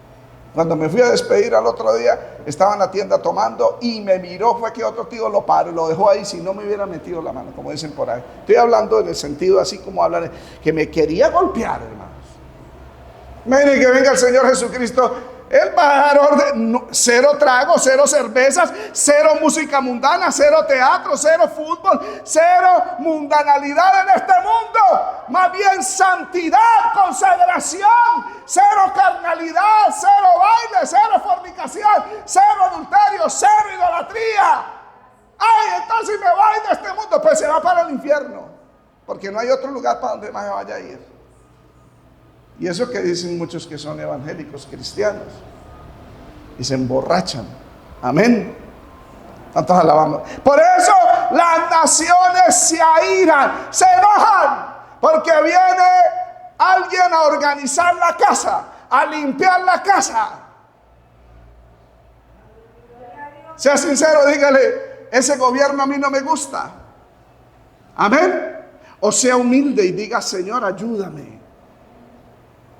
Cuando me fui a despedir al otro día, estaba en la tienda tomando y me miró. Fue que otro tío lo paró, lo dejó ahí. Si no me hubiera metido la mano, como dicen por ahí. Estoy hablando en el sentido así como hablan, que me quería golpear, hermanos. Miren, que venga el Señor Jesucristo. Él va a dar orden. No, cero tragos, cero cervezas, cero música mundana, cero teatro, cero fútbol, cero mundanalidad en este mundo. Más bien santidad, consagración, cero carnalidad, cero baile, cero fornicación, cero adulterio, cero idolatría. Ay, entonces me voy de este mundo. Pues se va para el infierno, porque no hay otro lugar para donde más se vaya a ir. Y eso que dicen muchos que son evangélicos cristianos y se emborrachan. Amén. Entonces alabamos. Por eso las naciones se airan, se enojan, porque viene alguien a organizar la casa, a limpiar la casa. Sea sincero, dígale: ese gobierno a mí no me gusta. Amén. O sea humilde y diga: Señor, ayúdame.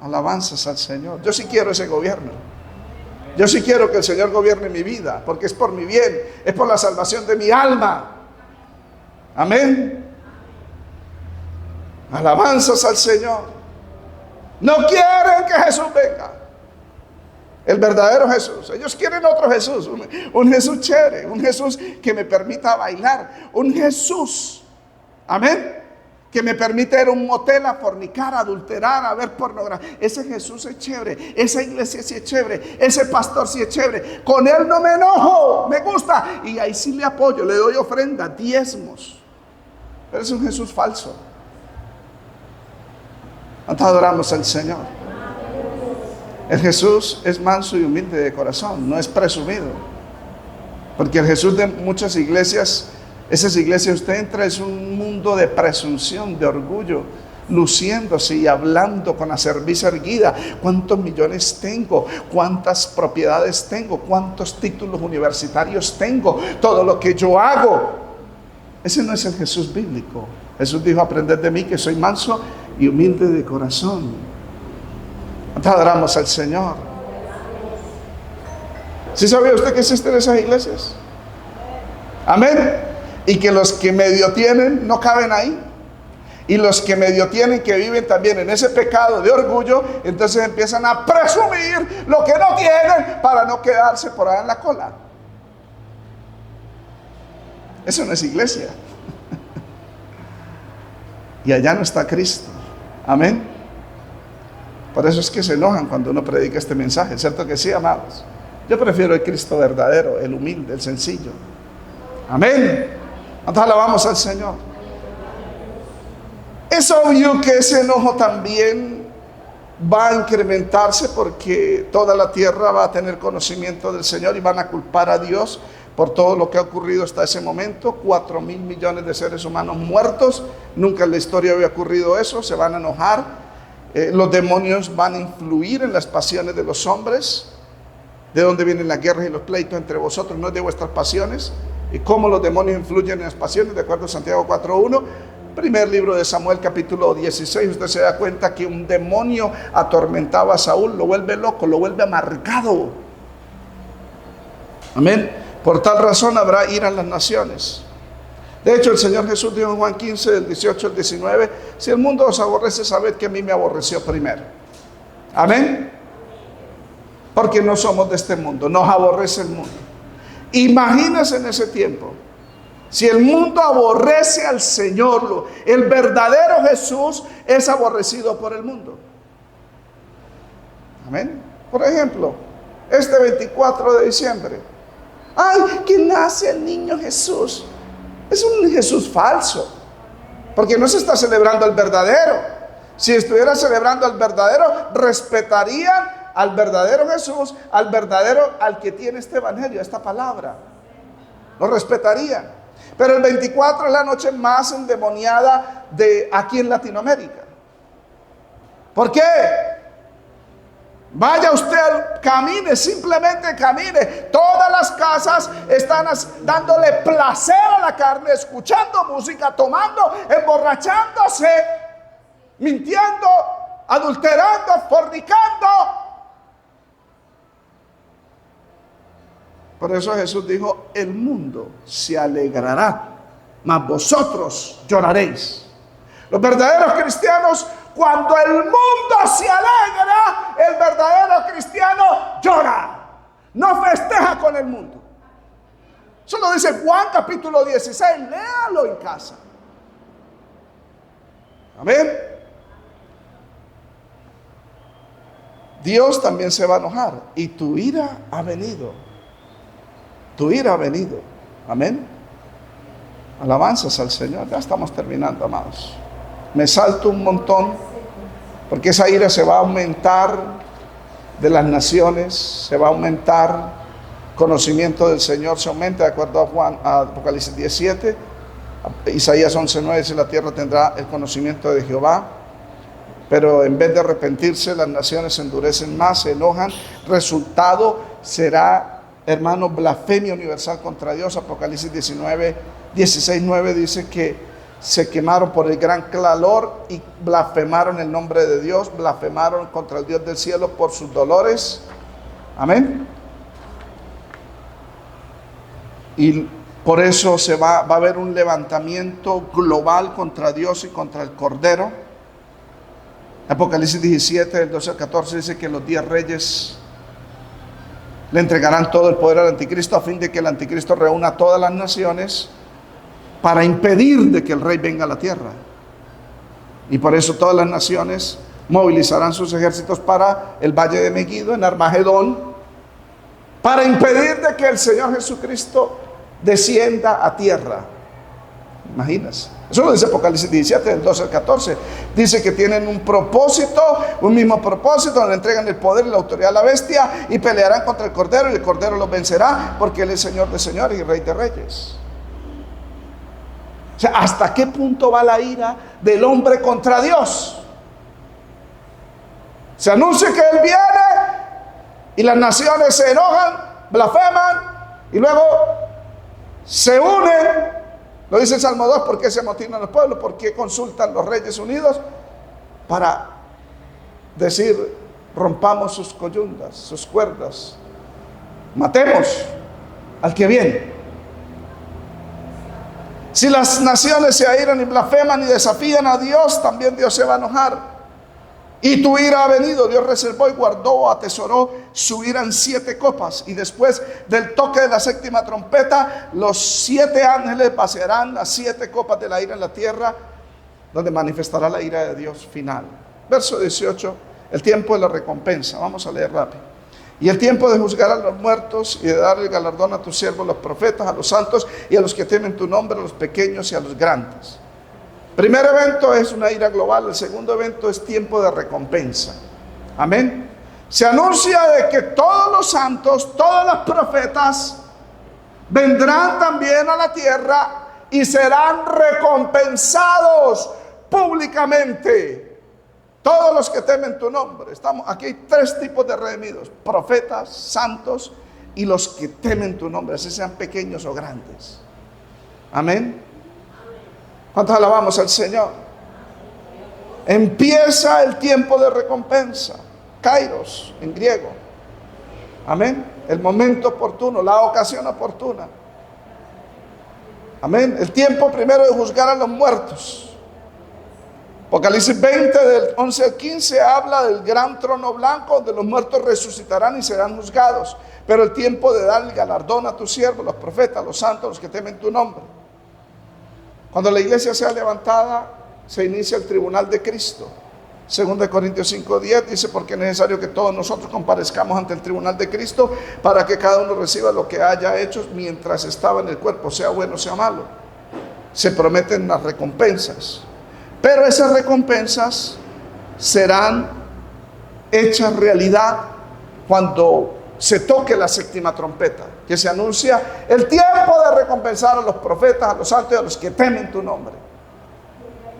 Alabanzas al Señor. Yo sí quiero ese gobierno. Yo sí quiero que el Señor gobierne mi vida, porque es por mi bien, es por la salvación de mi alma. Amén. Alabanzas al Señor. No quieren que Jesús venga, el verdadero Jesús. Ellos quieren otro Jesús, un Jesús chévere, un Jesús que me permita bailar, un Jesús, amén, que me permite ir a un motel a fornicar, a adulterar, a ver pornografía. Ese Jesús es chévere, esa iglesia sí es chévere, ese pastor sí es chévere. Con él no me enojo, me gusta, y ahí sí le apoyo, le doy ofrenda, diezmos. Pero es un Jesús falso. Entonces adoramos al Señor. El Jesús es manso y humilde de corazón, no es presumido. Porque el Jesús de muchas iglesias, esas iglesias usted entra, es un mundo de presunción, de orgullo, luciéndose y hablando con la cerviz erguida. ¿Cuántos millones tengo? ¿Cuántas propiedades tengo? ¿Cuántos títulos universitarios tengo? Todo lo que yo hago. Ese no es el Jesús bíblico. Jesús dijo: aprended de mí, que soy manso y humilde de corazón. Entonces adoramos al Señor. ¿Sí sabía usted que existen esas iglesias? Amén. Y que los que medio tienen no caben ahí. Y los que medio tienen, que viven también en ese pecado de orgullo, entonces empiezan a presumir lo que no tienen para no quedarse por ahí en la cola. Eso no es iglesia. Y allá no está Cristo. Amén. Por eso es que se enojan cuando uno predica este mensaje. ¿Cierto que sí, amados? Yo prefiero el Cristo verdadero, el humilde, el sencillo. Amén. Entonces alabamos al Señor. Es obvio que ese enojo también va a incrementarse porque toda la tierra va a tener conocimiento del Señor y van a culpar a Dios por todo lo que ha ocurrido hasta ese momento. 4.000 millones de seres humanos muertos, nunca en la historia había ocurrido eso. Se van a enojar, los demonios van a influir en las pasiones de los hombres. ¿De dónde vienen las guerras y los pleitos entre vosotros? No es de vuestras pasiones. ¿Y cómo los demonios influyen en las pasiones? De acuerdo a Santiago 4:1, primer libro de Samuel capítulo 16, usted se da cuenta que un demonio atormentaba a Saúl, lo vuelve loco, lo vuelve amargado. Amén. Por tal razón habrá ira en las naciones. De hecho, el Señor Jesús dijo en Juan 15, del 18 al 19, si el mundo os aborrece, sabed que a mí me aborreció primero. Amén. Porque no somos de este mundo, nos aborrece el mundo. Imagínense en ese tiempo, si el mundo aborrece al Señor, el verdadero Jesús es aborrecido por el mundo. Amén. Por ejemplo, este 24 de diciembre, ¡ay, que nace el niño Jesús! Es un Jesús falso, porque no se está celebrando el verdadero. Si estuviera celebrando al verdadero, respetarían al verdadero Jesús, al verdadero, al que tiene este evangelio, esta palabra. Lo respetarían. Pero el 24 es la noche más endemoniada de aquí en Latinoamérica. ¿Por qué? Vaya usted, camine, simplemente camine. Todas las casas están dándole placer a la carne, escuchando música, tomando, emborrachándose, mintiendo, adulterando, fornicando. Por eso Jesús dijo, el mundo se alegrará, mas vosotros lloraréis. Los verdaderos cristianos, cuando el mundo se alegra, el verdadero cristiano llora. No festeja con el mundo. Eso lo dice Juan capítulo 16, léalo en casa. Amén. Dios también se va a enojar y tu ira ha venido. Tu ira ha venido. Amén. Alabanzas al Señor. Ya estamos terminando, amados. Me salto un montón porque esa ira se va a aumentar de las naciones, se va a aumentar. Conocimiento del Señor se aumenta, de acuerdo a Apocalipsis 17. Isaías 11:9 dice: la tierra tendrá el conocimiento de Jehová. Pero en vez de arrepentirse, las naciones se endurecen más, se enojan. Resultado será, hermanos, blasfemia universal contra Dios. Apocalipsis 16:9 dice que se quemaron por el gran calor y blasfemaron el nombre de Dios, blasfemaron contra el Dios del cielo por sus dolores. Amén. Y por eso va a haber un levantamiento global contra Dios y contra el Cordero. Apocalipsis 17, del 12 al 14 dice que los 10 reyes le entregarán todo el poder al anticristo, a fin de que el anticristo reúna a todas las naciones para impedir de que el rey venga a la tierra. Y por eso todas las naciones movilizarán sus ejércitos para el valle de Megiddo, en Armagedón, para impedir de que el Señor Jesucristo descienda a tierra. Imagínense. Eso lo dice Apocalipsis 17, del 12 al 14. Dice que tienen un propósito, un mismo propósito, le entregan el poder y la autoridad a la bestia y pelearán contra el Cordero, y el Cordero los vencerá, porque Él es Señor de señores y Rey de reyes. O sea, ¿hasta qué punto va la ira del hombre contra Dios? Se anuncia que Él viene y las naciones se enojan, blasfeman y luego se unen. Lo dice el Salmo 2, ¿por qué se amotinan los pueblos? ¿Por qué consultan los reyes unidos? Para decir, rompamos sus coyundas, sus cuerdas, matemos al que viene. Si las naciones se airan y blasfeman y desafían a Dios, también Dios se va a enojar. Y tu ira ha venido. Dios reservó y guardó, atesoró su ira en 7 copas. Y después del toque de la 7ª trompeta, los 7 ángeles vaciarán las 7 copas de la ira en la tierra, donde manifestará la ira de Dios final. Verso 18, el tiempo de la recompensa. Vamos a leer rápido. Y el tiempo de juzgar a los muertos y de dar el galardón a tus siervos, los profetas, a los santos y a los que temen tu nombre, a los pequeños y a los grandes. Primer evento es una ira global. El segundo evento es tiempo de recompensa. Amén. Se anuncia de que todos los santos, todos los profetas vendrán también a la tierra y serán recompensados públicamente. Todos los que temen tu nombre. Aquí hay tres tipos de redimidos: profetas, santos y los que temen tu nombre, así sean pequeños o grandes. Amén. ¿Cuántos alabamos al Señor? Empieza el tiempo de recompensa. Kairos en griego. Amén. El momento oportuno, la ocasión oportuna. Amén. El tiempo primero de juzgar a los muertos. Apocalipsis 20 del 11 al 15 habla del gran trono blanco donde los muertos resucitarán y serán juzgados. Pero el tiempo de dar el galardón a tus siervos, los profetas, los santos, los que temen tu nombre. Cuando la iglesia sea levantada, se inicia el tribunal de Cristo. 2 Corintios 5:10 dice: porque es necesario que todos nosotros comparezcamos ante el tribunal de Cristo para que cada uno reciba lo que haya hecho mientras estaba en el cuerpo, sea bueno o sea malo. Se prometen las recompensas. Pero esas recompensas serán hechas realidad cuando se toque la séptima trompeta, que se anuncia el tiempo de recompensar a los profetas, a los santos y a los que temen tu nombre.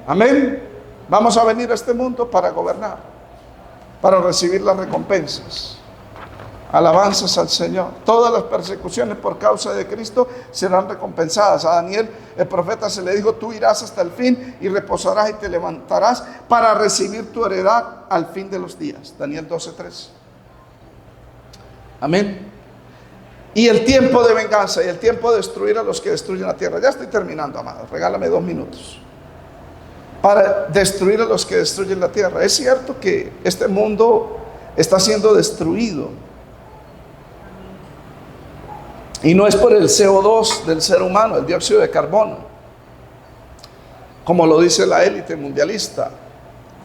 Amén. Vamos a venir a este mundo para gobernar, para recibir las recompensas. Alabanzas al Señor. Todas las persecuciones por causa de Cristo serán recompensadas. A Daniel, el profeta, se le dijo: tú irás hasta el fin y reposarás y te levantarás para recibir tu heredad al fin de los días. Daniel 12:3. Amén. Y el tiempo de venganza y el tiempo de destruir a los que destruyen la tierra. Ya estoy terminando, amados. Regálame 2 minutos. Para destruir a los que destruyen la tierra. Es cierto que este mundo está siendo destruido. Y no es por el CO2 del ser humano, el dióxido de carbono, como lo dice la élite mundialista,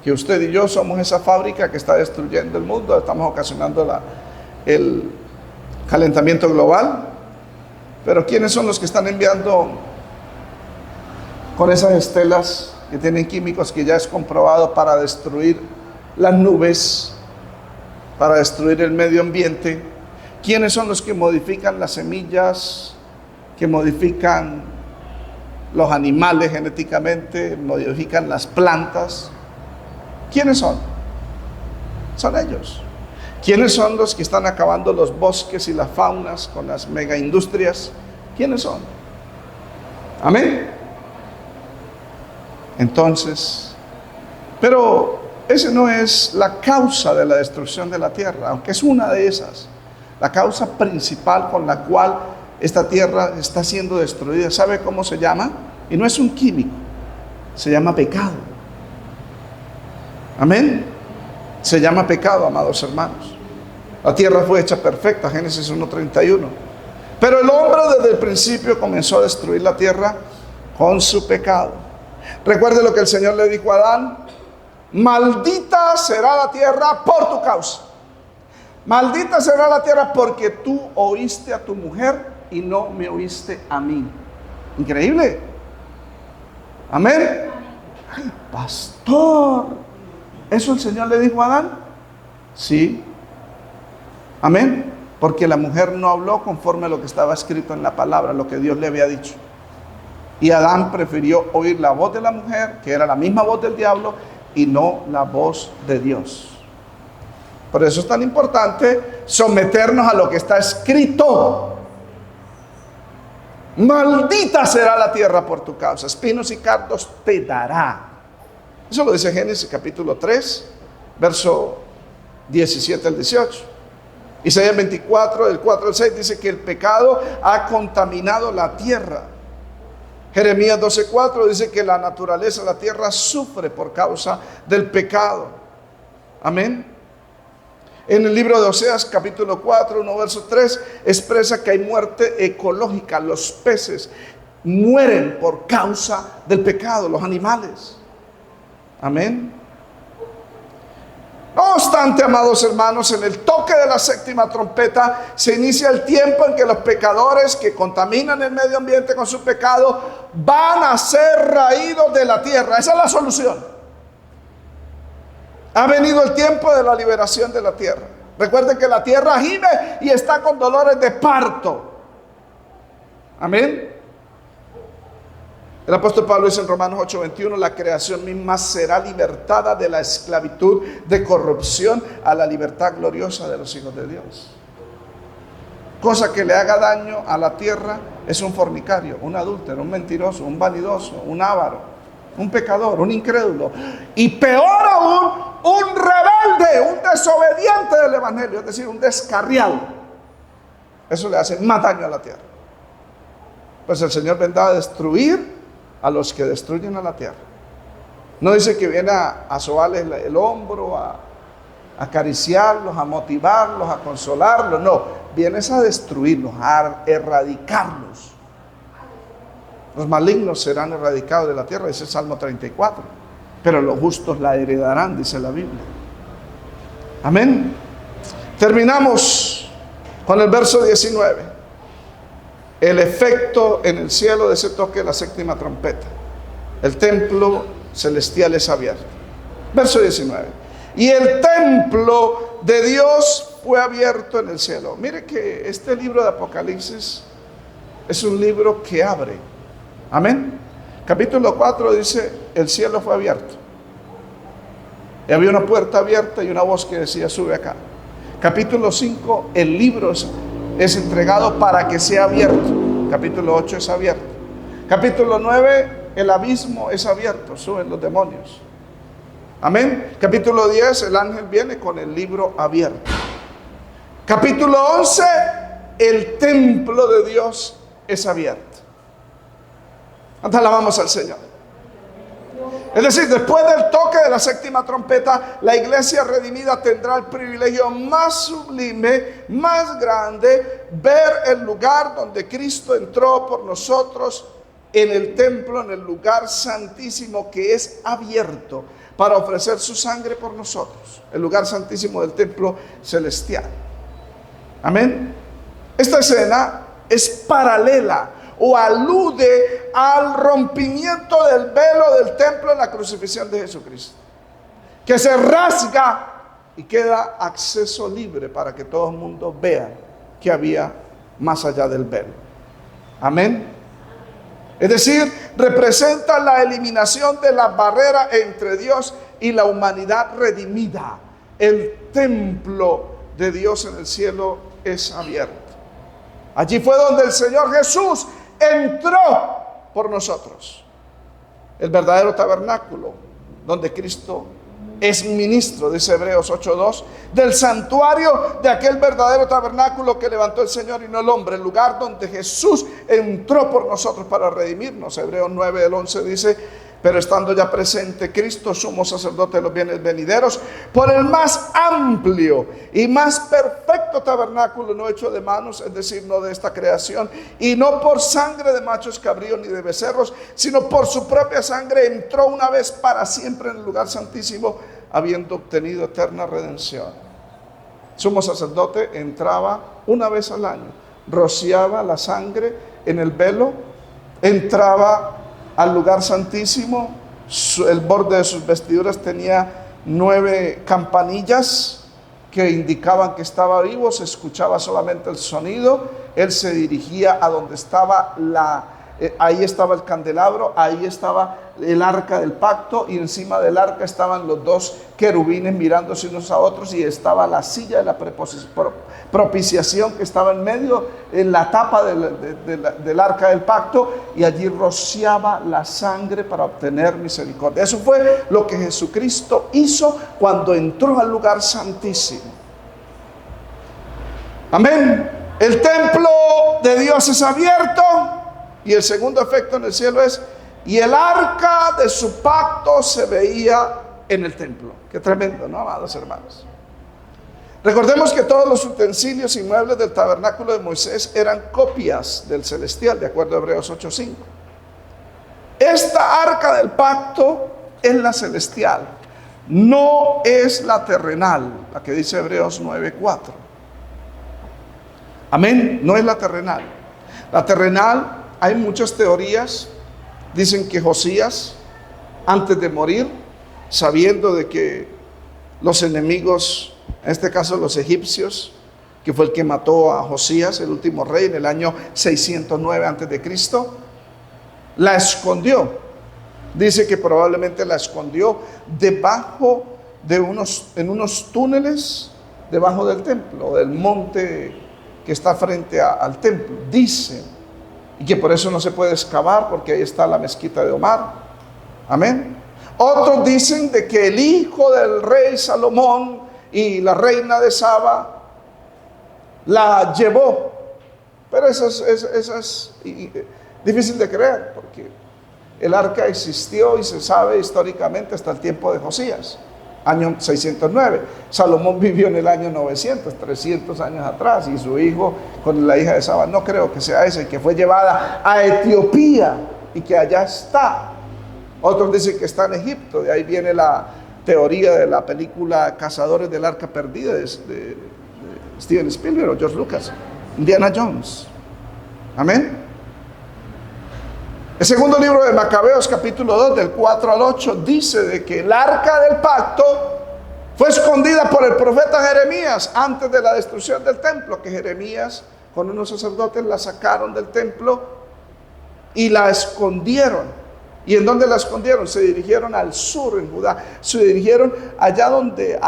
que usted y yo somos esa fábrica que está destruyendo el mundo, estamos ocasionando el calentamiento global. Pero ¿quiénes son los que están enviando con esas estelas que tienen químicos que ya es comprobado para destruir las nubes, para destruir el medio ambiente? ¿Quiénes son los que modifican las semillas, que modifican los animales genéticamente, modifican las plantas? ¿Quiénes son? Son ellos. ¿Quiénes son los que están acabando los bosques y las faunas con las megaindustrias? ¿Quiénes son? Amén. Entonces, pero esa no es la causa de la destrucción de la tierra, aunque es una de esas. La causa principal con la cual esta tierra está siendo destruida, ¿sabe cómo se llama? Y no es un químico, se llama pecado. Amén. Se llama pecado, amados hermanos. La tierra fue hecha perfecta, Génesis 1:31. Pero el hombre desde el principio comenzó a destruir la tierra con su pecado. Recuerde lo que el Señor le dijo a Adán: maldita será la tierra por tu causa. Maldita será la tierra porque tú oíste a tu mujer y no me oíste a mí. Increíble. Amén. Ay, pastor, ¿eso el Señor le dijo a Adán? Sí. Amén. Porque la mujer no habló conforme a lo que estaba escrito en la palabra, lo que Dios le había dicho. Y Adán prefirió oír la voz de la mujer, que era la misma voz del diablo, y no la voz de Dios. Por eso es tan importante someternos a lo que está escrito. Maldita será la tierra por tu causa, espinos y cardos te dará. Eso lo dice Génesis capítulo 3, verso 17 al 18. Isaías 24, del 4 al 6 dice que el pecado ha contaminado la tierra. Jeremías 12:4 dice que la naturaleza de la tierra sufre por causa del pecado. Amén. En el libro de Oseas capítulo 4, 1 verso 3 expresa que hay muerte ecológica. Los peces mueren por causa del pecado, los animales. Amén. No obstante, amados hermanos, en el toque de la séptima trompeta se inicia el tiempo en que los pecadores que contaminan el medio ambiente con su pecado van a ser raídos de la tierra. Esa es la solución. Ha venido el tiempo de la liberación de la tierra. Recuerden que la tierra gime y está con dolores de parto. Amén. El apóstol Pablo dice en Romanos 8:21, la creación misma será libertada de la esclavitud de corrupción a la libertad gloriosa de los hijos de Dios. Cosa que le haga daño a la tierra es un fornicario, un adúltero, un mentiroso, un vanidoso, un avaro, un pecador, un incrédulo. Y peor aún, un rebelde, un desobediente del evangelio, es decir, un descarriado. Eso le hace más daño a la tierra. Pues el Señor vendrá a destruir a los que destruyen a la tierra. No dice que viene a sobarles el hombro, a acariciarlos, a motivarlos, a consolarlos. No, vienes a destruirlos, a erradicarlos. Los malignos serán erradicados de la tierra, dice el Salmo 34. Pero los justos la heredarán, dice la Biblia. Amén. Terminamos con el verso 19. El efecto en el cielo de ese toque de la séptima trompeta. El templo celestial es abierto. Verso 19. Y el templo de Dios fue abierto en el cielo. Mire que este libro de Apocalipsis es un libro que abre. Amén. Capítulo 4 dice, el cielo fue abierto. Y había una puerta abierta y una voz que decía, sube acá. Capítulo 5, el libro es entregado para que sea abierto. Capítulo 8 es abierto. Capítulo 9, el abismo es abierto, suben los demonios. Amén. Capítulo 10, el ángel viene con el libro abierto. Capítulo 11, el templo de Dios es abierto. Antes alabamos al Señor. Es decir, después del toque de la séptima trompeta, la iglesia redimida tendrá el privilegio más sublime, más grande, ver el lugar donde Cristo entró por nosotros en el templo, en el lugar santísimo que es abierto para ofrecer su sangre por nosotros. El lugar santísimo del templo celestial. Amén. Esta escena es paralela o alude al rompimiento del velo del templo en la crucifixión de Jesucristo, que se rasga y queda acceso libre para que todo el mundo vea que había más allá del velo. Amén. Es decir, representa la eliminación de la barrera entre Dios y la humanidad redimida. El templo de Dios en el cielo es abierto. Allí fue donde el Señor Jesús entró por nosotros. El verdadero tabernáculo, donde Cristo es ministro, dice Hebreos 8:2, del santuario de aquel verdadero tabernáculo que levantó el Señor y no el hombre, el lugar donde Jesús entró por nosotros para redimirnos. Hebreos 9:11 dice, pero estando ya presente Cristo, sumo sacerdote de los bienes venideros, por el más amplio y más perfecto tabernáculo no hecho de manos, es decir, no de esta creación, y no por sangre de machos cabríos ni de becerros, sino por su propia sangre, entró una vez para siempre en el lugar santísimo, habiendo obtenido eterna redención. Sumo sacerdote entraba una vez al año, rociaba la sangre en el velo, entraba al lugar santísimo. El borde de sus vestiduras tenía 9 campanillas que indicaban que estaba vivo. Se escuchaba solamente el sonido. Él se dirigía a donde estaba ahí estaba el candelabro, ahí estaba el arca del pacto, y encima del arca estaban los 2 querubines mirándose unos a otros, y estaba la silla de la propiciación que estaba en medio, en la tapa del arca del pacto, y allí rociaba la sangre para obtener misericordia. Eso fue lo que Jesucristo hizo cuando entró al lugar santísimo. Amén. El templo de Dios es abierto. Y el segundo efecto en el cielo es, y el arca de su pacto se veía en el templo. Qué tremendo, ¿no, amados hermanos? Recordemos que todos los utensilios y muebles del tabernáculo de Moisés eran copias del celestial, de acuerdo a Hebreos 8:5. Esta arca del pacto es la celestial, no es la terrenal, la que dice Hebreos 9:4. Amén, no es la terrenal. La terrenal, hay muchas teorías. Dicen que Josías, antes de morir, sabiendo de que los enemigos, en este caso los egipcios, que fue el que mató a Josías, el último rey, en el año 609 a.C., la escondió. Dice que probablemente la escondió debajo de en unos túneles debajo del templo, del monte que está frente al templo. Dice, y que por eso no se puede excavar, porque ahí está la mezquita de Omar. Amén. Otros dicen de que el hijo del rey Salomón y la reina de Saba la llevó, pero eso es difícil de creer, porque el arca existió y se sabe históricamente hasta el tiempo de Josías, año 609. Salomón vivió en el año 900, 300 años atrás, y su hijo con la hija de Saba, no creo que sea ese, que fue llevada a Etiopía y que allá está. Otros dicen que está en Egipto. De ahí viene la teoría de la película Cazadores del Arca Perdida de Steven Spielberg o George Lucas, Indiana Jones. Amén. El segundo libro de Macabeos, capítulo 2, del 4 al 8, dice de que el arca del pacto fue escondida por el profeta Jeremías antes de la destrucción del templo, que Jeremías con unos sacerdotes la sacaron del templo y la escondieron. ¿Y en dónde la escondieron? Se dirigieron al sur, en Judá. Se dirigieron allá donde,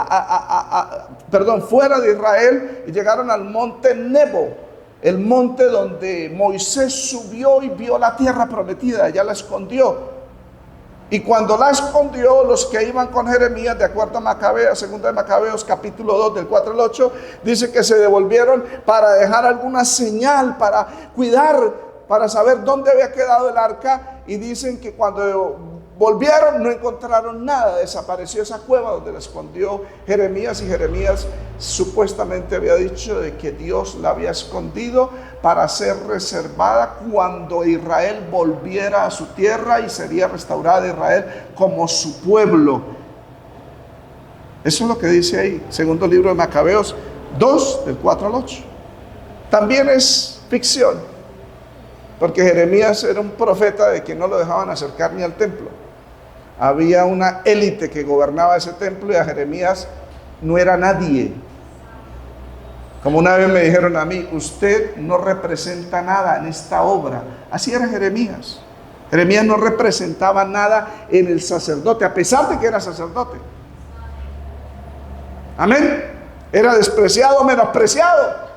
fuera de Israel, y llegaron al monte Nebo, el monte donde Moisés subió y vio la tierra prometida. Allá la escondió. Y cuando la escondió, los que iban con Jeremías, de acuerdo a Macabeos, segunda de Macabeos, capítulo 2, del 4 al 8, dice que se devolvieron para dejar alguna señal, para cuidar, para saber dónde había quedado el arca. Y dicen que cuando volvieron no encontraron nada, desapareció esa cueva donde la escondió Jeremías, y Jeremías supuestamente había dicho de que Dios la había escondido para ser reservada cuando Israel volviera a su tierra y sería restaurada Israel como su pueblo. Eso es lo que dice ahí, segundo libro de Macabeos 2, del 4 al 8. También es ficción, porque Jeremías era un profeta de que no lo dejaban acercar ni al templo. Había una élite que gobernaba ese templo y a Jeremías no era nadie. Como una vez me dijeron a mí, usted no representa nada en esta obra. Así era Jeremías. Jeremías no representaba nada en el sacerdote, a pesar de que era sacerdote. Amén. Era despreciado, menospreciado.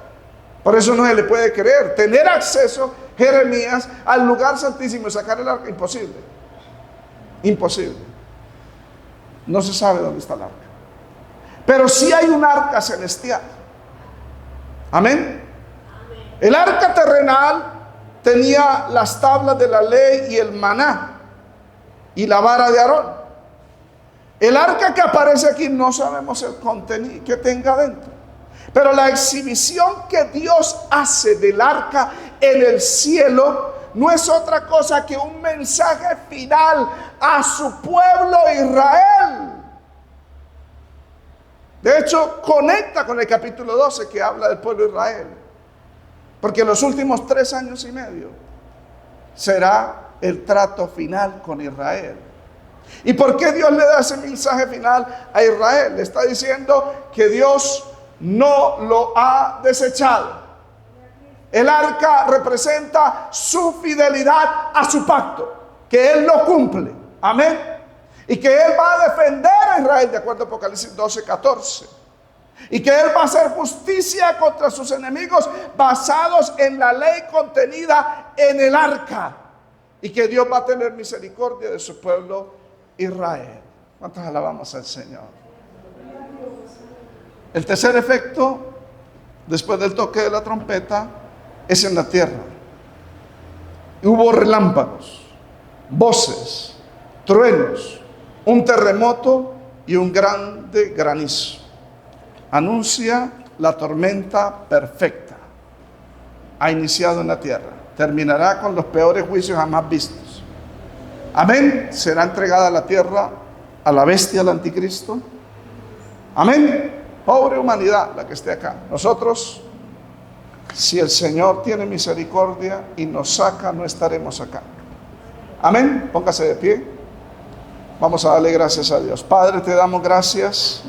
Por eso no se le puede creer. Tener acceso Jeremías al lugar santísimo y sacar el arca, imposible. Imposible. No se sabe dónde está el arca. Pero sí hay un arca celestial. Amén. El arca terrenal tenía las tablas de la ley y el maná y la vara de Aarón. El arca que aparece aquí no sabemos el contenido que tenga dentro. Pero la exhibición que Dios hace del arca en el cielo no es otra cosa que un mensaje final a su pueblo Israel. De hecho, conecta con el capítulo 12 que habla del pueblo Israel. Porque en los últimos 3 años y medio será el trato final con Israel. ¿Y por qué Dios le da ese mensaje final a Israel? Le está diciendo que Dios no lo ha desechado. El arca representa su fidelidad a su pacto, que Él lo cumple. Amén. Y que Él va a defender a Israel, de acuerdo a Apocalipsis 12, 14. Y que Él va a hacer justicia contra sus enemigos basados en la ley contenida en el arca. Y que Dios va a tener misericordia de su pueblo Israel. ¿Cuántos alabamos al Señor? El tercer efecto, después del toque de la trompeta, es en la tierra. Hubo relámpagos, voces, truenos, un terremoto y un grande granizo. Anuncia la tormenta perfecta. Ha iniciado en la tierra. Terminará con los peores juicios jamás vistos. Amén. Será entregada la tierra a la bestia, al anticristo. Amén. Pobre humanidad la que esté acá. Nosotros, si el Señor tiene misericordia y nos saca, no estaremos acá. Amén. Póngase de pie. Vamos a darle gracias a Dios. Padre, te damos gracias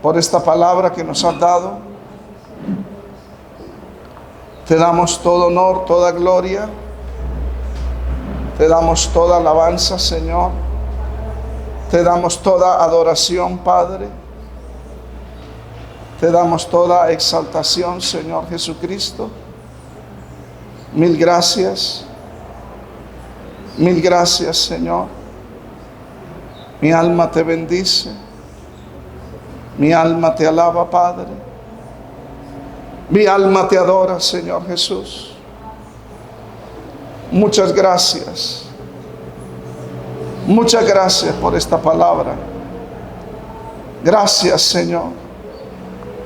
por esta palabra que nos has dado. Te damos todo honor, toda gloria. Te damos toda alabanza, Señor. Te damos toda adoración, Padre. Te damos toda exaltación, Señor Jesucristo. Mil gracias. Mil gracias, Señor. Mi alma te bendice. Mi alma te alaba, Padre. Mi alma te adora, Señor Jesús. Muchas gracias. Muchas gracias por esta palabra. Gracias, Señor.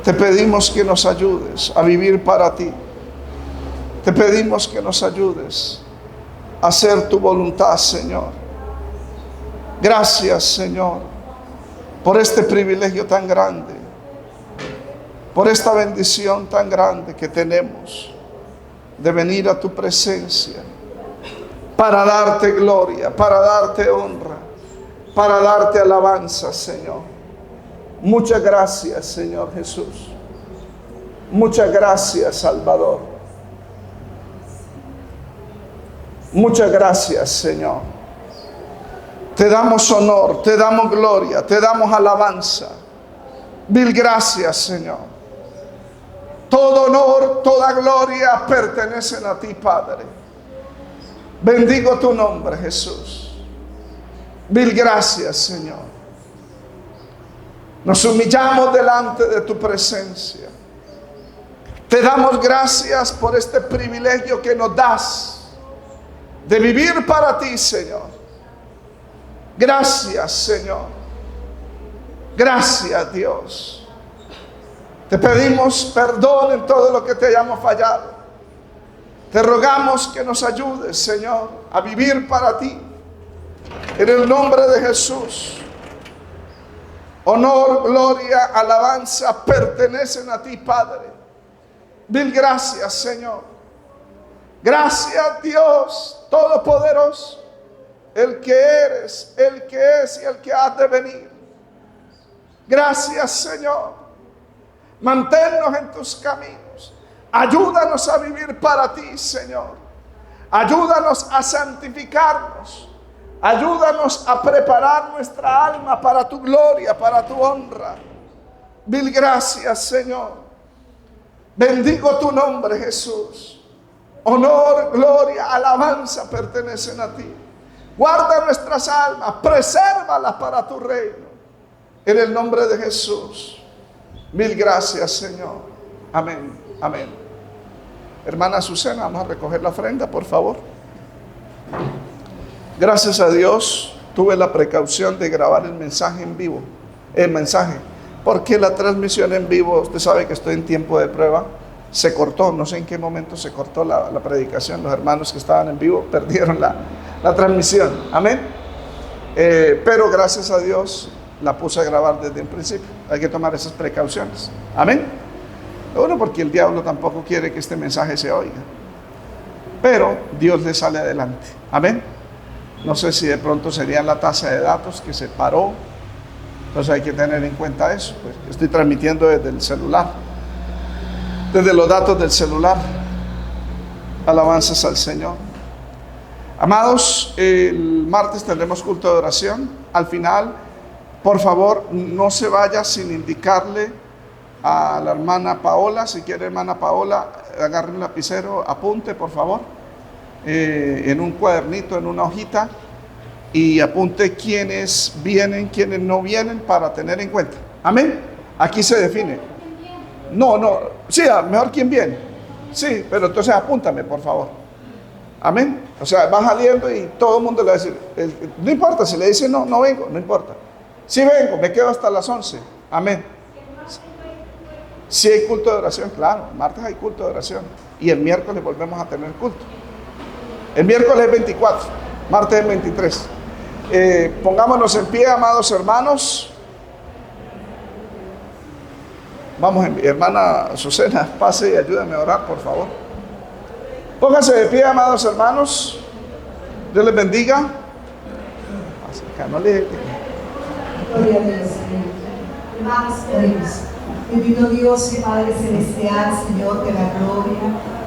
Te pedimos que nos ayudes a vivir para ti. Te pedimos que nos ayudes a hacer tu voluntad, Señor. Gracias, Señor, por este privilegio tan grande, por esta bendición tan grande que tenemos de venir a tu presencia para darte gloria, para darte honra, para darte alabanza, Señor. Muchas gracias, Señor Jesús. Muchas gracias, Salvador. Muchas gracias, Señor. Te damos honor, te damos gloria, te damos alabanza. Mil gracias, Señor. Todo honor, toda gloria pertenecen a ti, Padre. Bendigo tu nombre, Jesús. Mil gracias, Señor. Nos humillamos delante de tu presencia. Te damos gracias por este privilegio que nos das de vivir para ti, Señor. Gracias, Señor. Gracias, Dios. Te pedimos perdón en todo lo que te hayamos fallado. Te rogamos que nos ayudes, Señor, a vivir para ti. En el nombre de Jesús. Honor, gloria, alabanza pertenecen a ti, Padre. Mil gracias, Señor. Gracias, Dios Todopoderoso. El que eres, el que es y el que has de venir. Gracias, Señor. Manténnos en tus caminos. Ayúdanos a vivir para ti, Señor. Ayúdanos a santificarnos. Ayúdanos a preparar nuestra alma para tu gloria, para tu honra. Mil gracias, Señor. Bendigo tu nombre, Jesús. Honor, gloria, alabanza pertenecen a ti. Guarda nuestras almas, presérvalas para tu reino. En el nombre de Jesús. Mil gracias, Señor. Amén, amén. Hermana Azucena, vamos a recoger la ofrenda, por favor. Gracias a Dios, tuve la precaución de grabar el mensaje en vivo. Porque la transmisión en vivo, usted sabe que estoy en tiempo de prueba, se cortó, no sé en qué momento se cortó la predicación. Los hermanos que estaban en vivo perdieron la transmisión. Amén. Pero gracias a Dios la puse a grabar desde el principio. Hay que tomar esas precauciones. Amén. Bueno, porque el diablo tampoco quiere que este mensaje se oiga. Pero Dios le sale adelante. Amén. No sé si de pronto sería la tasa de datos que se paró. Entonces hay que tener en cuenta eso. Pues estoy transmitiendo desde el celular. Desde los datos del celular. Alabanzas al Señor. Amados, el martes tendremos culto de oración. Al final, por favor, no se vaya sin indicarle a la hermana Paola. Si quiere, hermana Paola, agarre un lapicero, apunte, por favor, en un cuadernito, en una hojita, y apunte quiénes vienen, quiénes no vienen, para tener en cuenta. Amén. Aquí se define. No, sí, mejor quién viene. Sí, pero entonces apúntame, por favor. Amén. O sea, va saliendo y todo el mundo le va a decir, no importa, si le dice no vengo, no importa. Sí vengo, me quedo hasta las 11. Amén. Si hay culto de oración, claro, martes hay culto de oración. Y el miércoles volvemos a tener culto. El miércoles es 24, martes es 23. Pongámonos en pie, amados hermanos. Vamos, hermana Azucena, pase y ayúdame a orar, por favor. Pónganse de pie, amados hermanos. Dios les bendiga. Acá no le... más oremos. Bendito Dios y Padre Celestial, Señor de la gloria,